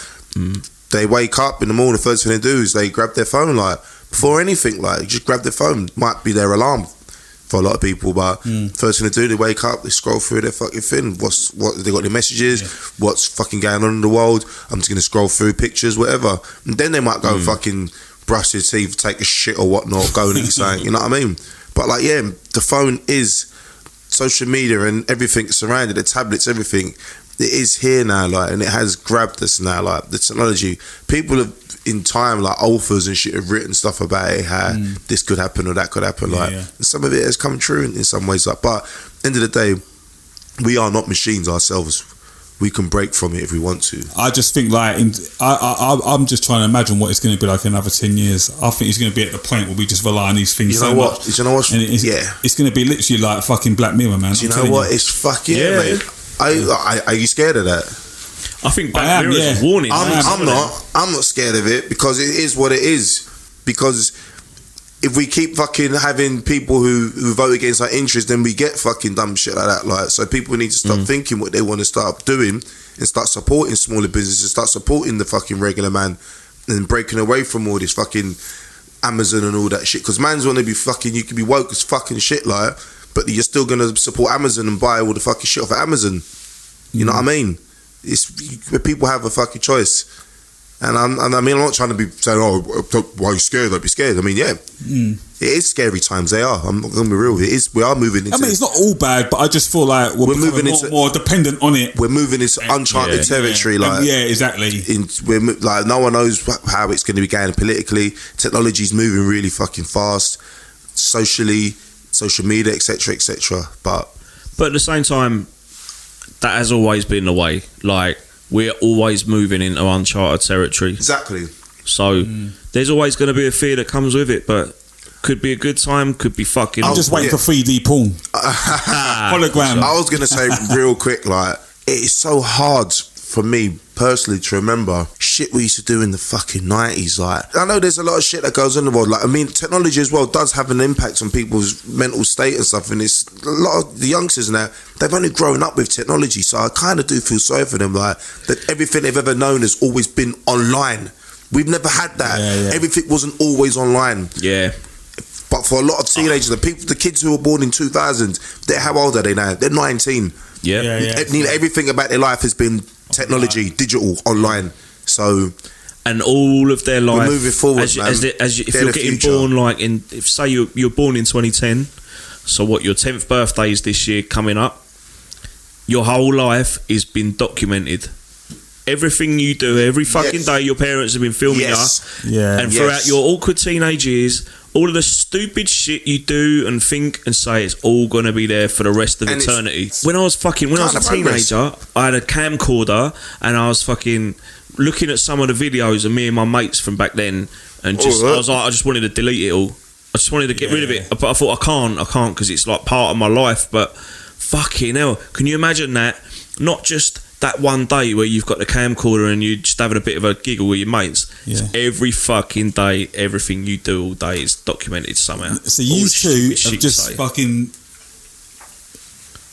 S1: they wake up in the morning, the first thing they do is they grab their phone. Like before anything, like just grab their phone. Might be their alarm for a lot of people, but first thing they do, they wake up, they scroll through their fucking thing. What they got their messages? Yeah. What's fucking going on in the world? I'm just gonna scroll through pictures, whatever, and then they might go fucking brush their teeth, take a shit or whatnot, go and eat something. You know what I mean? But like, yeah, the phone is social media and everything surrounded, the tablets, everything. It is here now, like, and it has grabbed us now, like the technology. People have in time, like authors and shit, have written stuff about it, how this could happen or that could happen. And some of it has come true in some ways. Like, but at the end of the day, we are not machines ourselves. We can break from it if we want to. I
S3: just think like I'm just trying to imagine what it's going to be like in another 10 years. I think it's going to be at the point where we just rely on these things so much.
S1: You know what?
S3: And it's going to be literally like fucking Black Mirror, man.
S1: Do you know what? It's fucking mate. Are you scared of that?
S2: I think Black Mirror is a warning.
S1: I'm not scared of it because it is what it is. Because if we keep fucking having people who vote against our interests, then we get fucking dumb shit like that. Like, so people need to start thinking what they want to start doing and start supporting smaller businesses, start supporting the fucking regular man and breaking away from all this fucking Amazon and all that shit. Because man's want to be fucking, you can be woke as fucking shit, like, but you're still going to support Amazon and buy all the fucking shit off of Amazon. You know what I mean? People have a fucking choice. And I mean, I'm not trying to be saying, why are you scared? Don't be scared. I mean, it is scary times. They are. I'm not going to be real. It is. We are moving into.
S3: I mean, it's not all bad, but I just feel like we're moving into more dependent on it.
S1: We're moving into uncharted territory.
S3: Like, exactly.
S1: We're like, no one knows how it's going to be going politically. Technology's moving really fucking fast, socially, social media, etc., etc. But
S2: at the same time, that has always been the way. Like, we're always moving into uncharted territory.
S1: Exactly.
S2: So there's always going to be a fear that comes with it, but could be a good time, could be fucking.
S3: I'm just waiting for 3D porn. Hologram.
S1: I was going to say real quick, like, it is so hard for me personally to remember shit we used to do in the fucking 90s. Like, I know there's a lot of shit that goes on in the world. Like, I mean, technology as well does have an impact on people's mental state and stuff. And it's a lot of the youngsters now, they've only grown up with technology. So I kind of do feel sorry for them. Like, that everything they've ever known has always been online. We've never had that. Everything wasn't always online.
S2: Yeah.
S1: But for a lot of teenagers, the kids who were born in 2000, how old are they now? They're 19.
S2: Yeah.
S1: Everything about their life has been technology, digital, online. So,
S2: and all of their life,
S1: we're moving forward,
S2: if you're getting born, like if say you're born in 2010, so what, your 10th birthday is this year coming up, your whole life is been documented. everything you do, every fucking day, your parents have been filming you.
S3: Yeah.
S2: And throughout your awkward teenage years, all of the stupid shit you do and think and say, it's all gonna be there for the rest of eternity. When I was a teenager, I had a camcorder and I was fucking looking at some of the videos of me and my mates from back then, and I just wanted to delete it all. I just wanted to get rid of it, but I thought I can't because it's like part of my life. But fucking hell, can you imagine that? Not just that one day where you've got the camcorder and you're just having a bit of a giggle with your mates. It's every fucking day, everything you do all day is documented somehow.
S3: So you two have just fucking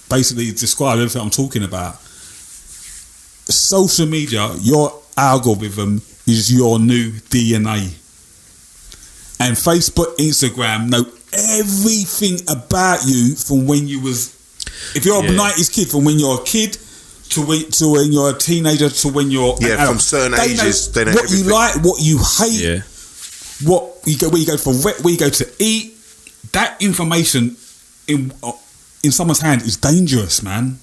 S3: basically described everything I'm talking about. Social media, your algorithm is your new DNA. And Facebook, Instagram know everything about you from when you was... If you're a 90s kid, from when you're a kid to when you're a teenager to when you're an adult.
S1: From certain ages,
S3: they know what everything. You like, what you hate, where you go for where you go to eat. That information in someone's hand is dangerous, man.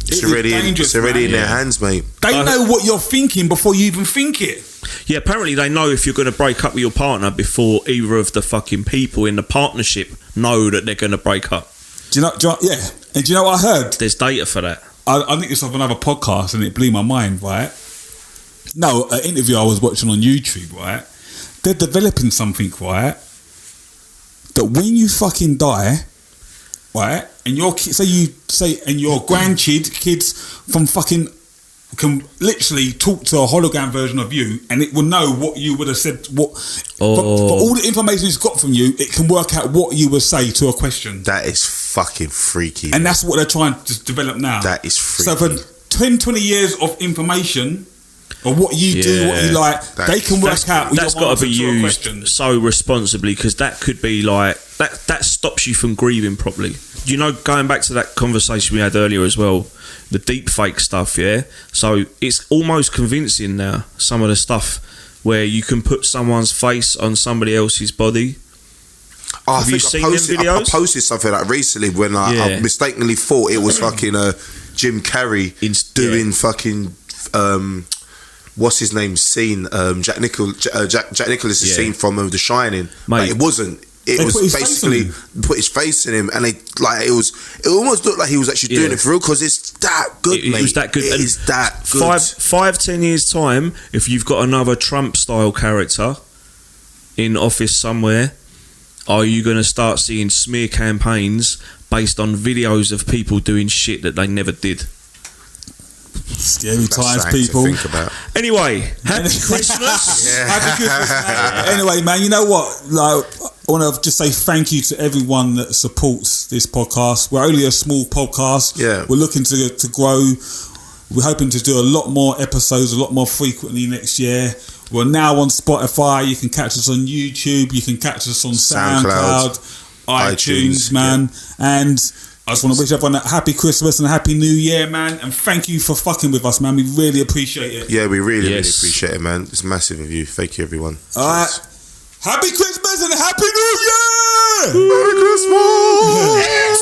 S1: It's already in their hands, mate.
S3: They know what you're thinking before you even think it.
S2: Yeah, apparently they know if you're going to break up with your partner before either of the fucking people in the partnership know that they're going to break up.
S3: Do you know? Yeah. And do you know what I heard?
S2: There's data for that.
S3: I think it's off another podcast and it blew my mind, right? No, an interview I was watching on YouTube, right? They're developing something, right? That when you fucking die, right? And your kids, and your kids from fucking can literally talk to a hologram version of you, and it will know what you would have said. For all the information it's got from you, it can work out what you would say to a question.
S1: That is fucking freaky.
S3: And that's what they're trying to develop now.
S1: That is freaky.
S3: So for 10-20 years of information of what you do, what you like, they can work out.
S2: That's got to be used so responsibly, because that could be like that stops you from grieving properly. You know, going back to that conversation we had earlier as well, the deep fake stuff, yeah? So it's almost convincing now, some of the stuff where you can put someone's face on somebody else's body. Have you seen them videos?
S1: I posted something like recently when I mistakenly thought it was fucking Jim Carrey doing fucking what's his name scene, Jack Nicklaus' scene from The Shining. Like, it wasn't. It was basically put his face in him, and it almost looked like he was actually doing it for real, because it's that good, mate.
S2: It was that good.
S1: It is that good.
S2: 5-10 years time, if you've got another Trump style character in office somewhere, are you going to start seeing smear campaigns based on videos of people doing shit that they never did?
S3: Scary times, people.
S2: Anyway, happy Christmas.
S3: Happy Christmas. Anyway, man, you know what? Like, I want to just say thank you to everyone that supports this podcast. We're only a small podcast.
S1: Yeah.
S3: We're looking to grow. We're hoping to do a lot more episodes, a lot more frequently next year. We're now on Spotify. You can catch us on YouTube. You can catch us on SoundCloud, iTunes, man. Yeah. And I just want to wish everyone a happy Christmas and a happy New Year, man. And thank you for fucking with us, man. We really appreciate it.
S1: Yeah, we really appreciate it, man. It's massive of you. Thank you, everyone.
S3: All right. Happy Christmas and Happy New Year!
S1: Merry Christmas!
S4: It's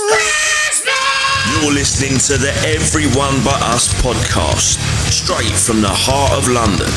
S4: Christmas! You're listening to the Everyone But Us podcast, straight from the heart of London.